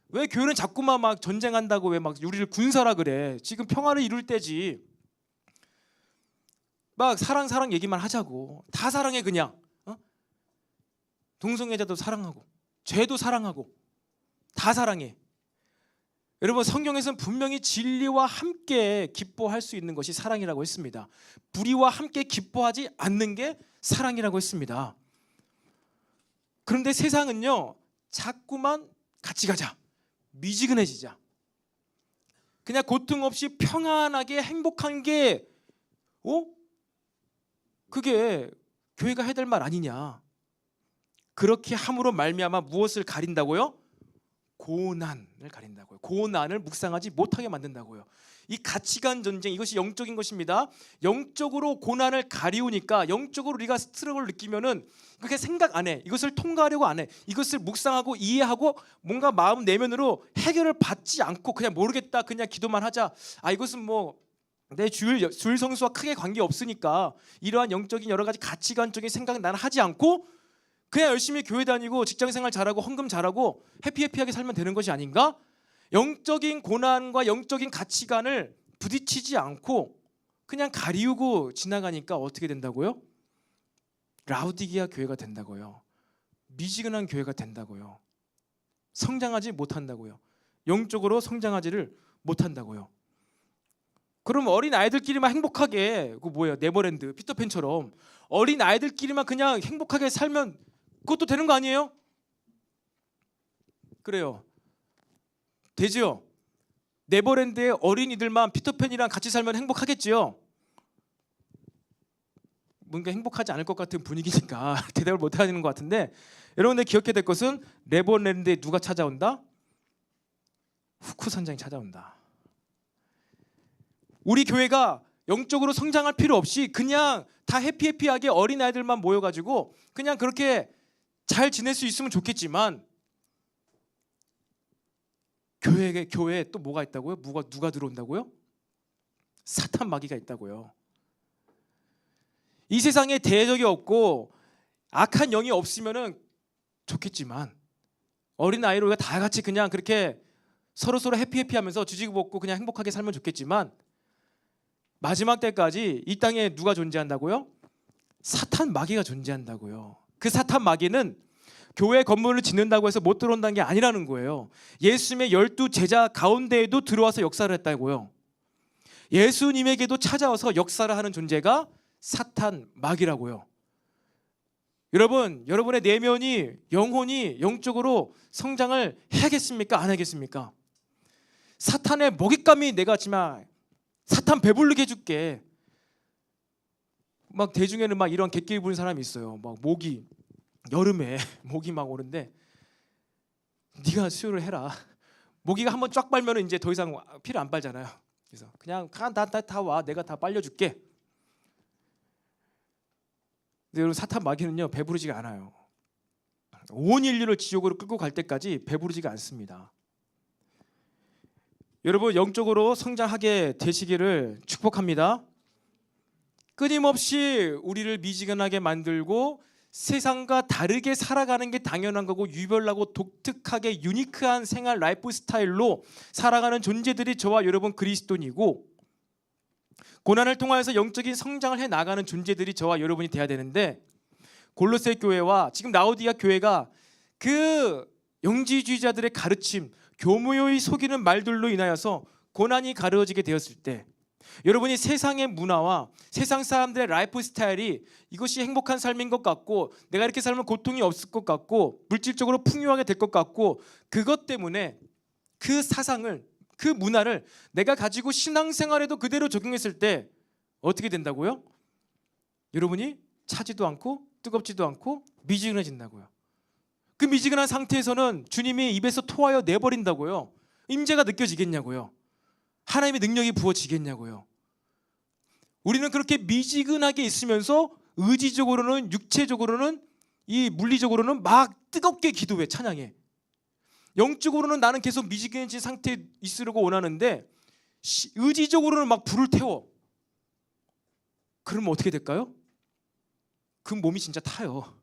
Speaker 1: 왜 교회는 자꾸만 막 전쟁한다고 왜 막 우리를 군사라 그래? 지금 평화를 이룰 때지. 막 사랑 얘기만 하자고. 다 사랑해 그냥. 동성애자도 사랑하고, 죄도 사랑하고, 다 사랑해. 여러분, 성경에서는 분명히 진리와 함께 기뻐할 수 있는 것이 사랑이라고 했습니다. 불의와 함께 기뻐하지 않는 게 사랑이라고 했습니다. 그런데 세상은요 자꾸만 같이 가자, 미지근해지자, 그냥 고통 없이 평안하게 행복한 게 그게 교회가 해야 될 말 아니냐. 그렇게 함으로 말미암아 무엇을 가린다고요? 고난을 가린다고요. 고난을 묵상하지 못하게 만든다고요. 이 가치관 전쟁, 이것이 영적인 것입니다. 영적으로 고난을 가리우니까, 영적으로 우리가 스트럭을 느끼면은 그렇게 생각 안 해. 이것을 통과하려고 안 해. 이것을 묵상하고 이해하고 뭔가 마음 내면으로 해결을 받지 않고 그냥 모르겠다, 그냥 기도만 하자. 이것은 뭐 내 주일 성수와 크게 관계 없으니까 이러한 영적인 여러 가지 가치관적인 생각은 나는 하지 않고 그냥 열심히 교회 다니고 직장생활 잘하고 헌금 잘하고 해피하게 살면 되는 것이 아닌가? 영적인 고난과 영적인 가치관을 부딪히지 않고 그냥 가리우고 지나가니까 어떻게 된다고요? 라우디게아 교회가 된다고요. 미지근한 교회가 된다고요. 성장하지 못한다고요. 영적으로 성장하지를 못한다고요. 그럼 어린 아이들끼리만 행복하게, 그 뭐예요? 네버랜드, 피터팬처럼 어린 아이들끼리만 그냥 행복하게 살면 그것도 되는 거 아니에요? 그래요. 되지요. 네버랜드의 어린이들만 피터팬이랑 같이 살면 행복하겠지요. 뭔가 행복하지 않을 것 같은 분위기니까 대답을 못 하는 것 같은데, 여러분들 기억해야 될 것은 네버랜드에 누가 찾아온다? 후쿠 선장이 찾아온다. 우리 교회가 영적으로 성장할 필요 없이 그냥 다 해피해피하게 어린아이들만 모여가지고 그냥 그렇게 잘 지낼 수 있으면 좋겠지만, 교회에 또 뭐가 있다고요? 누가 들어온다고요? 사탄 마귀가 있다고요. 이 세상에 대적이 없고 악한 영이 없으면은 좋겠지만, 어린아이로 우리가 다 같이 그냥 그렇게 서로 해피해피하면서 주지고 먹고 그냥 행복하게 살면 좋겠지만, 마지막 때까지 이 땅에 누가 존재한다고요? 사탄 마귀가 존재한다고요. 그 사탄 마귀는 교회 건물을 짓는다고 해서 못 들어온다는 게 아니라는 거예요. 예수님의 12 제자 가운데에도 들어와서 역사를 했다고요. 예수님에게도 찾아와서 역사를 하는 존재가 사탄 마귀라고요. 여러분, 여러분의 내면이, 영혼이 영적으로 성장을 해야겠습니까? 안 하겠습니까? 사탄의 먹잇감이 내가 지만 사탄 배부르게 해줄게. 막 대중에는 막 이런 객길 부는 사람이 있어요. 막 모기, 여름에 모기 막 오는데 네가 수유를 해라. 모기가 한번 쫙 빨면은 이제 더 이상 피를 안 빨잖아요. 그래서 그냥 다 와, 내가 다 빨려줄게. 근데 여러분, 사탄 마귀는요 배부르지가 않아요. 온 인류를 지옥으로 끌고 갈 때까지 배부르지가 않습니다. 여러분, 영적으로 성장하게 되시기를 축복합니다. 끊임없이 우리를 미지근하게 만들고 세상과 다르게 살아가는 게 당연한 거고, 유별나고 독특하게 유니크한 생활 라이프 스타일로 살아가는 존재들이 저와 여러분 그리스도인이고, 고난을 통하여서 영적인 성장을 해 나가는 존재들이 저와 여러분이 돼야 되는데, 골로새 교회와 지금 라오디가 교회가 그 영지주의자들의 가르침, 교묘히 속이는 말들로 인하여서 고난이 가르어지게 되었을 때, 여러분이 세상의 문화와 세상 사람들의 라이프 스타일이 이것이 행복한 삶인 것 같고, 내가 이렇게 살면 고통이 없을 것 같고, 물질적으로 풍요하게 될 것 같고, 그것 때문에 그 사상을, 그 문화를 내가 가지고 신앙생활에도 그대로 적용했을 때 어떻게 된다고요? 여러분이 차지도 않고 뜨겁지도 않고 미지근해진다고요. 그 미지근한 상태에서는 주님이 입에서 토하여 내버린다고요. 임재가 느껴지겠냐고요. 하나님의 능력이 부어지겠냐고요. 우리는 그렇게 미지근하게 있으면서 의지적으로는, 육체적으로는, 이 물리적으로는 막 뜨겁게 기도해, 찬양해. 영적으로는 나는 계속 미지근해진 상태에 있으려고 원하는데 의지적으로는 막 불을 태워. 그러면 어떻게 될까요? 그 몸이 진짜 타요.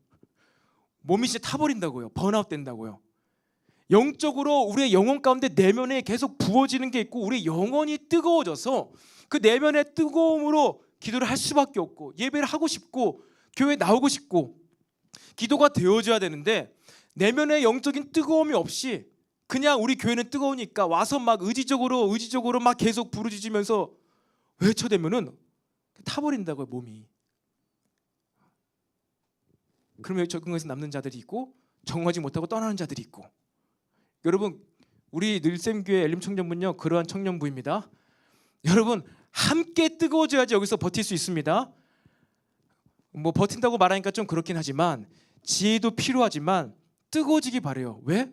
Speaker 1: 몸이 진짜 타버린다고요. 번아웃 된다고요. 영적으로 우리의 영혼 가운데 내면에 계속 부어지는 게 있고, 우리 영혼이 뜨거워져서 그 내면의 뜨거움으로 기도를 할 수밖에 없고, 예배를 하고 싶고, 교회에 나오고 싶고, 기도가 되어져야 되는데, 내면의 영적인 뜨거움이 없이 그냥 우리 교회는 뜨거우니까 와서 막 의지적으로 막 계속 부르짖으면서 외쳐대면은 타버린다고요, 몸이. 그러면 적응해서 남는 자들이 있고, 적응하지 못하고 떠나는 자들이 있고. 여러분, 우리 늘샘교회 엘림 청년부는요 그러한 청년부입니다. 여러분, 함께 뜨거워져야지 여기서 버틸 수 있습니다. 뭐 버틴다고 말하니까 좀 그렇긴 하지만, 지혜도 필요하지만 뜨거워지기 바래요. 왜?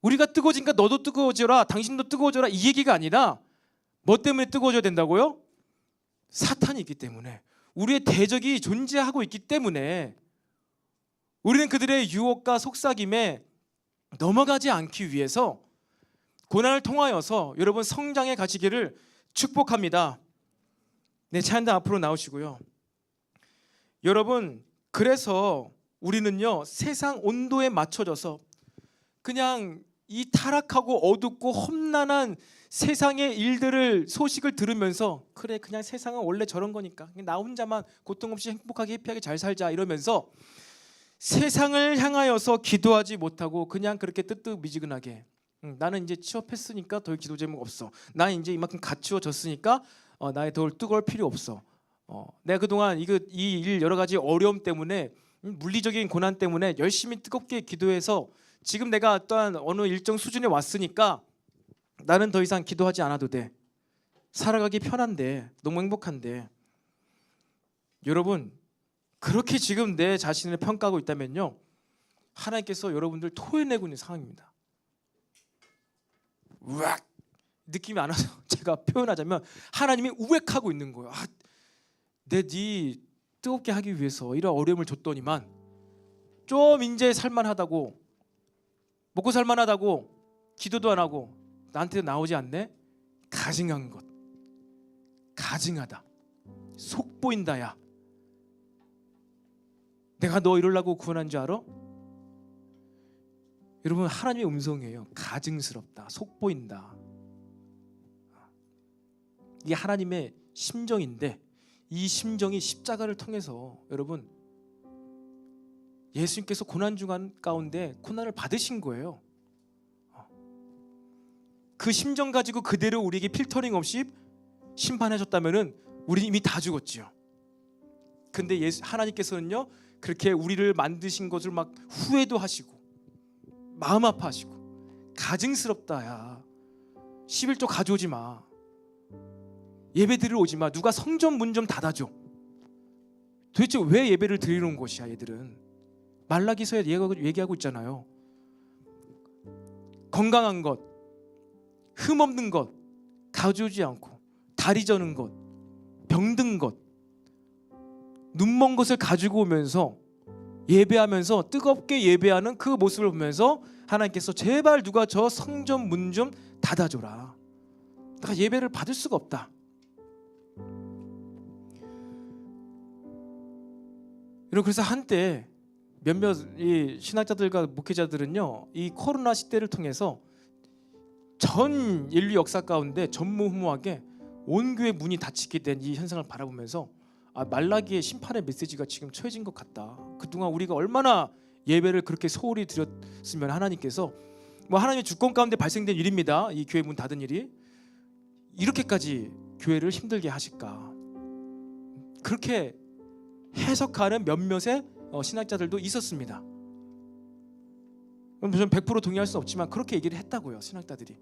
Speaker 1: 우리가 뜨거워지니까 너도 뜨거워져라, 당신도 뜨거워져라, 이 얘기가 아니라 뭐 때문에 뜨거워져야 된다고요? 사탄이 있기 때문에, 우리의 대적이 존재하고 있기 때문에 우리는 그들의 유혹과 속삭임에 넘어가지 않기 위해서 고난을 통하여서 여러분 성장해 가시기를 축복합니다. 네, 찬양 앞으로 나오시고요. 여러분, 그래서 우리는요 세상 온도에 맞춰져서 그냥 이 타락하고 어둡고 험난한 세상의 일들을, 소식을 들으면서, 그래 그냥 세상은 원래 저런 거니까 그냥 나 혼자만 고통 없이 행복하게 해피하게 잘 살자 이러면서 세상을 향하여서 기도하지 못하고 그냥 그렇게 뜨뜻미지근하게, 나는 이제 취업했으니까 더 기도 제목 없어, 나는 이제 이만큼 갖추어졌으니까 나의 더 뜨거울 필요 없어, 내가 그동안 이 일 여러 가지 어려움 때문에, 물리적인 고난 때문에 열심히 뜨겁게 기도해서 지금 내가 어떠한 어느 일정 수준에 왔으니까 나는 더 이상 기도하지 않아도 돼. 살아가기 편한데, 너무 행복한데. 여러분, 그렇게 지금 내 자신을 평가하고 있다면요, 하나님께서 여러분들 토해내고 있는 상황입니다. 우악! 느낌이 안 와서 제가 표현하자면 하나님이 우액하고 있는 거예요. 네 뜨겁게 하기 위해서 이런 어려움을 줬더니만 좀 이제 살만하다고, 먹고 살만하다고 기도도 안 하고 나한테 나오지 않네? 가증한 것, 가증하다, 속보인다. 야, 내가 너 이러려고 구원한 줄 알아? 여러분, 하나님의 음성이에요. 가증스럽다, 속보인다. 이게 하나님의 심정인데, 이 심정이 십자가를 통해서 여러분, 예수님께서 고난 중간 가운데 고난을 받으신 거예요. 그 심정 가지고 그대로 우리에게 필터링 없이 심판하셨다면은 우리 이미 다 죽었지요. 근데 하나님께서는요, 그렇게 우리를 만드신 것을 막 후회도 하시고 마음 아파하시고, 가증스럽다. 야, 11조 가져오지 마. 예배 드리러 오지 마. 누가 성전 문 좀 닫아줘. 도대체 왜 예배를 드리는 것이야? 얘들은 말라기서에 얘기하고 있잖아요. 건강한 것, 흠 없는 것 가져오지 않고, 다리 저는 것, 병든 것, 눈먼 것을 가지고 오면서 예배하면서 뜨겁게 예배하는 그 모습을 보면서 하나님께서 제발 누가 저 성전 문 좀 닫아줘라. 내가 예배를 받을 수가 없다. 여러분, 그래서 한때 몇몇 이 신학자들과 목회자들은요, 이 코로나 시대를 통해서 전 인류 역사 가운데 전무후무하게 온 교회 문이 닫히게 된 이 현상을 바라보면서 말라기의 심판의 메시지가 지금 처해진 것 같다. 그동안 우리가 얼마나 예배를 그렇게 소홀히 드렸으면 하나님께서 하나님의 주권 가운데 발생된 일입니다. 이 교회 문 닫은 일이 이렇게까지 교회를 힘들게 하실까? 그렇게 해석하는 몇몇의 신학자들도 있었습니다. 저는 100% 동의할 수 없지만 그렇게 얘기를 했다고요, 신학자들이.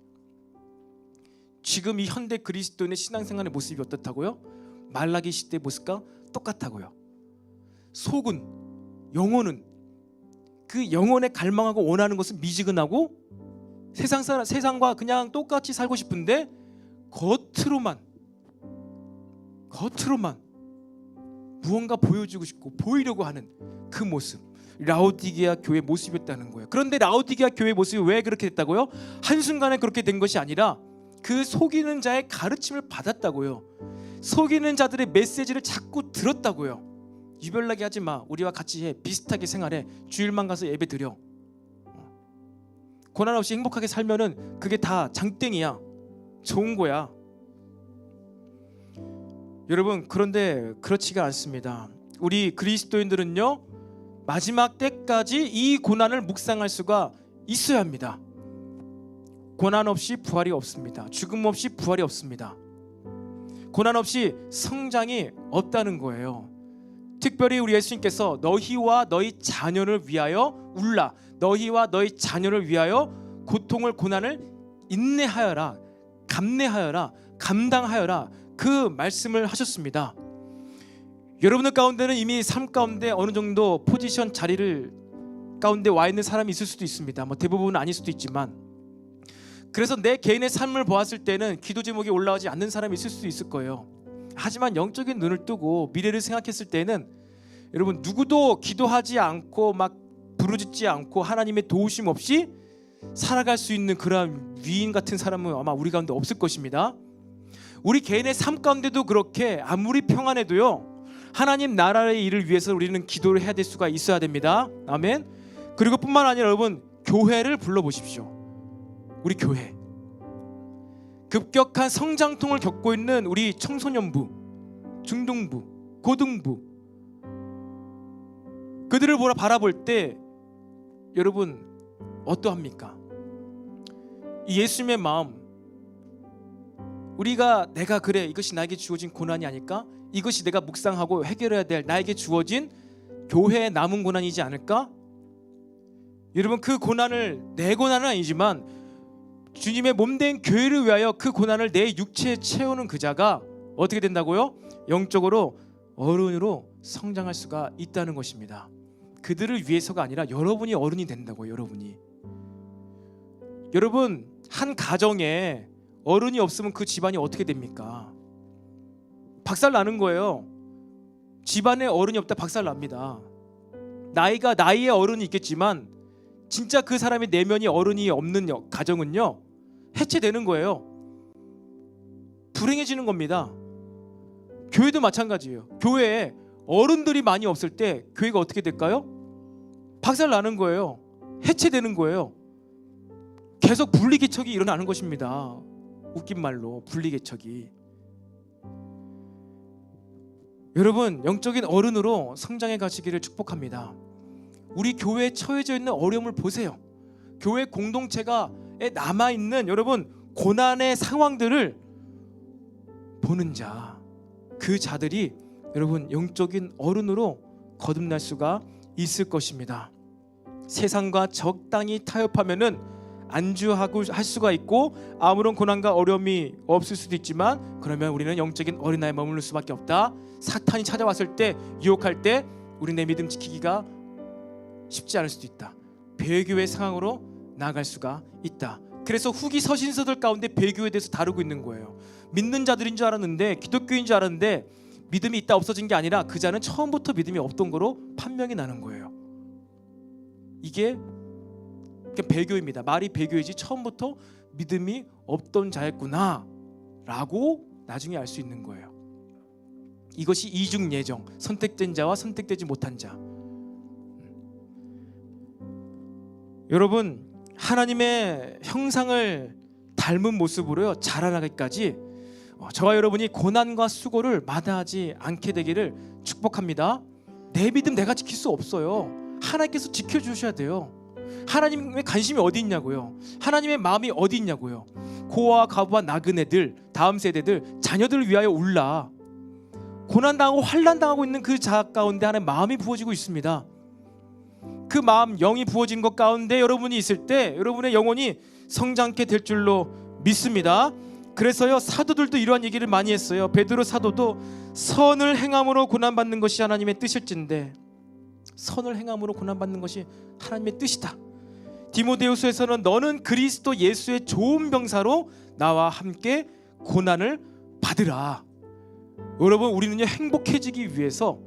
Speaker 1: 지금 이 현대 그리스도인의 신앙생활의 모습이 어떻다고요? 말라기 시대의 모습과 똑같다고요. 속은, 영혼은, 그 영혼에 갈망하고 원하는 것은 미지근하고 세상과 그냥 똑같이 살고 싶은데 겉으로만 무언가 보여주고 싶고 보이려고 하는 그 모습, 라오디게아 교회 모습이었다는 거예요. 그런데 라오디게아 교회 모습이 왜 그렇게 됐다고요? 한순간에 그렇게 된 것이 아니라 그 속이는 자의 가르침을 받았다고요. 속이는 자들의 메시지를 자꾸 들었다고요. 유별나게 하지 마. 우리와 같이 해. 비슷하게 생활해. 주일만 가서 예배 드려. 고난 없이 행복하게 살면은 그게 다 장땡이야. 좋은 거야. 여러분, 그런데 그렇지가 않습니다. 우리 그리스도인들은요, 마지막 때까지 이 고난을 묵상할 수가 있어야 합니다. 고난 없이 부활이 없습니다. 죽음 없이 부활이 없습니다. 고난 없이 성장이 없다는 거예요. 특별히 우리 예수님께서 너희와 너희 자녀를 위하여 울라, 너희와 너희 자녀를 위하여 고통을, 고난을 인내하여라, 감내하여라, 감당하여라, 그 말씀을 하셨습니다. 여러분들 가운데는 이미 삶 가운데 어느 정도 포지션, 자리를 가운데 와 있는 사람이 있을 수도 있습니다. 대부분은 아닐 수도 있지만, 그래서 내 개인의 삶을 보았을 때는 기도 제목이 올라오지 않는 사람이 있을 수도 있을 거예요. 하지만 영적인 눈을 뜨고 미래를 생각했을 때는 여러분, 누구도 기도하지 않고 막 부르짖지 않고 하나님의 도우심 없이 살아갈 수 있는 그런 위인 같은 사람은 아마 우리 가운데 없을 것입니다. 우리 개인의 삶 가운데도 그렇게 아무리 평안해도요, 하나님 나라의 일을 위해서 우리는 기도를 해야 될 수가 있어야 됩니다. 아멘. 그리고 뿐만 아니라 여러분, 교회를 불러보십시오. 우리 교회, 급격한 성장통을 겪고 있는 우리 청소년부, 중등부, 고등부, 그들을 바라볼 때 여러분 어떠합니까? 이 예수님의 마음, 우리가 내가 그래, 이것이 나에게 주어진 고난이 아닐까? 이것이 내가 묵상하고 해결해야 될 나에게 주어진 교회의 남은 고난이지 않을까? 여러분, 그 고난을 내 고난은 아니지만 주님의 몸된 교회를 위하여 그 고난을 내 육체에 채우는 그 자가 어떻게 된다고요? 영적으로 어른으로 성장할 수가 있다는 것입니다. 그들을 위해서가 아니라 여러분이 어른이 된다고요. 여러분, 한 가정에 어른이 없으면 그 집안이 어떻게 됩니까? 박살 나는 거예요. 집안에 어른이 없다 박살 납니다. 나이의 어른이 있겠지만 진짜 그 사람의 내면이 어른이 없는 가정은요, 해체되는 거예요. 불행해지는 겁니다. 교회도 마찬가지예요. 교회에 어른들이 많이 없을 때 교회가 어떻게 될까요? 박살 나는 거예요. 해체되는 거예요. 계속 분리개척이 일어나는 것입니다. 웃긴 말로 분리개척이. 여러분, 영적인 어른으로 성장해 가시기를 축복합니다. 우리 교회에 처해져 있는 어려움을 보세요. 교회 공동체가 남아있는 여러분 고난의 상황들을 보는 자, 그 자들이 여러분 영적인 어른으로 거듭날 수가 있을 것입니다. 세상과 적당히 타협하면은 안주하고 할 수가 있고 아무런 고난과 어려움이 없을 수도 있지만, 그러면 우리는 영적인 어린아이에 머무를 수밖에 없다. 사탄이 찾아왔을 때, 유혹할 때 우리 내 믿음 지키기가 쉽지 않을 수도 있다. 배교의 상황으로 나아갈 수가 있다. 그래서 후기 서신서들 가운데 배교에 대해서 다루고 있는 거예요. 믿는 자들인 줄 알았는데, 기독교인 줄 알았는데 믿음이 있다 없어진 게 아니라 그 자는 처음부터 믿음이 없던 거로 판명이 나는 거예요. 이게 배교입니다. 말이 배교이지 처음부터 믿음이 없던 자였구나 라고 나중에 알 수 있는 거예요. 이것이 이중 예정, 선택된 자와 선택되지 못한 자. 여러분, 하나님의 형상을 닮은 모습으로요 자라나기까지 저와 여러분이 고난과 수고를 마다하지 않게 되기를 축복합니다. 내 믿음 내가 지킬 수 없어요. 하나님께서 지켜주셔야 돼요. 하나님의 관심이 어디 있냐고요. 하나님의 마음이 어디 있냐고요. 고아와 과부와 나그네들, 다음 세대들, 자녀들을 위하여 울라. 고난당하고 환난당하고 있는 그 자 가운데 하나님의 마음이 부어지고 있습니다. 그 마음, 영이 부어진 것 가운데 여러분이 있을 때 여러분의 영혼이 성장케 될 줄로 믿습니다. 그래서요, 사도들도 이러한 얘기를 많이 했어요. 베드로 사도도 선을 행함으로 고난받는 것이 하나님의 뜻일진데, 선을 행함으로 고난받는 것이 하나님의 뜻이다. 디모데후서에서는 너는 그리스도 예수의 좋은 병사로 나와 함께 고난을 받으라. 여러분, 우리는요 행복해지기 위해서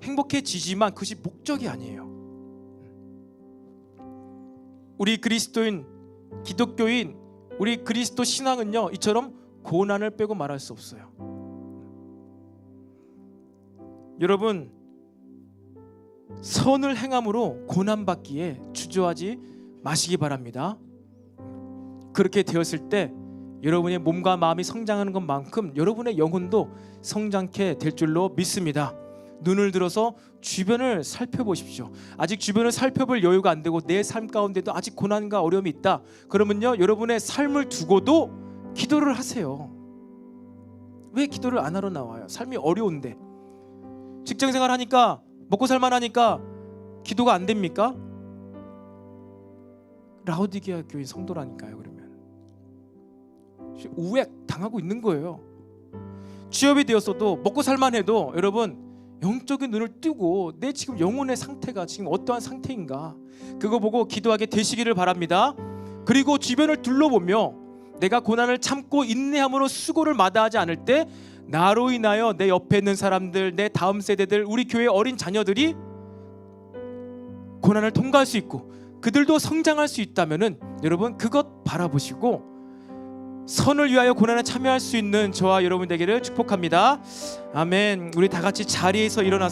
Speaker 1: 행복해지지만 그것이 목적이 아니에요. 우리 그리스도인, 기독교인, 우리 그리스도 신앙은요 이처럼 고난을 빼고 말할 수 없어요. 여러분, 선을 행함으로 고난받기에 주저하지 마시기 바랍니다. 그렇게 되었을 때 여러분의 몸과 마음이 성장하는 것만큼 여러분의 영혼도 성장케 될 줄로 믿습니다. 눈을 들어서 주변을 살펴보십시오. 아직 주변을 살펴볼 여유가 안 되고 내 삶 가운데도 아직 고난과 어려움이 있다. 그러면요, 여러분의 삶을 두고도 기도를 하세요. 왜 기도를 안 하러 나와요? 삶이 어려운데. 직장생활 하니까, 먹고 살만하니까 기도가 안 됩니까? 라오디게아 교인 성도라니까요. 그러면 우액 당하고 있는 거예요. 취업이 되었어도 먹고 살만해도 여러분 영적인 눈을 뜨고 내 지금 영혼의 상태가 지금 어떠한 상태인가, 그거 보고 기도하게 되시기를 바랍니다. 그리고 주변을 둘러보며 내가 고난을 참고 인내함으로 수고를 마다하지 않을 때 나로 인하여 내 옆에 있는 사람들, 내 다음 세대들, 우리 교회 어린 자녀들이 고난을 통과할 수 있고 그들도 성장할 수 있다면은 여러분 그것 바라보시고 선을 위하여 고난에 참여할 수 있는 저와 여러분 되기를 축복합니다. 아멘. 우리 다 같이 자리에서 일어나서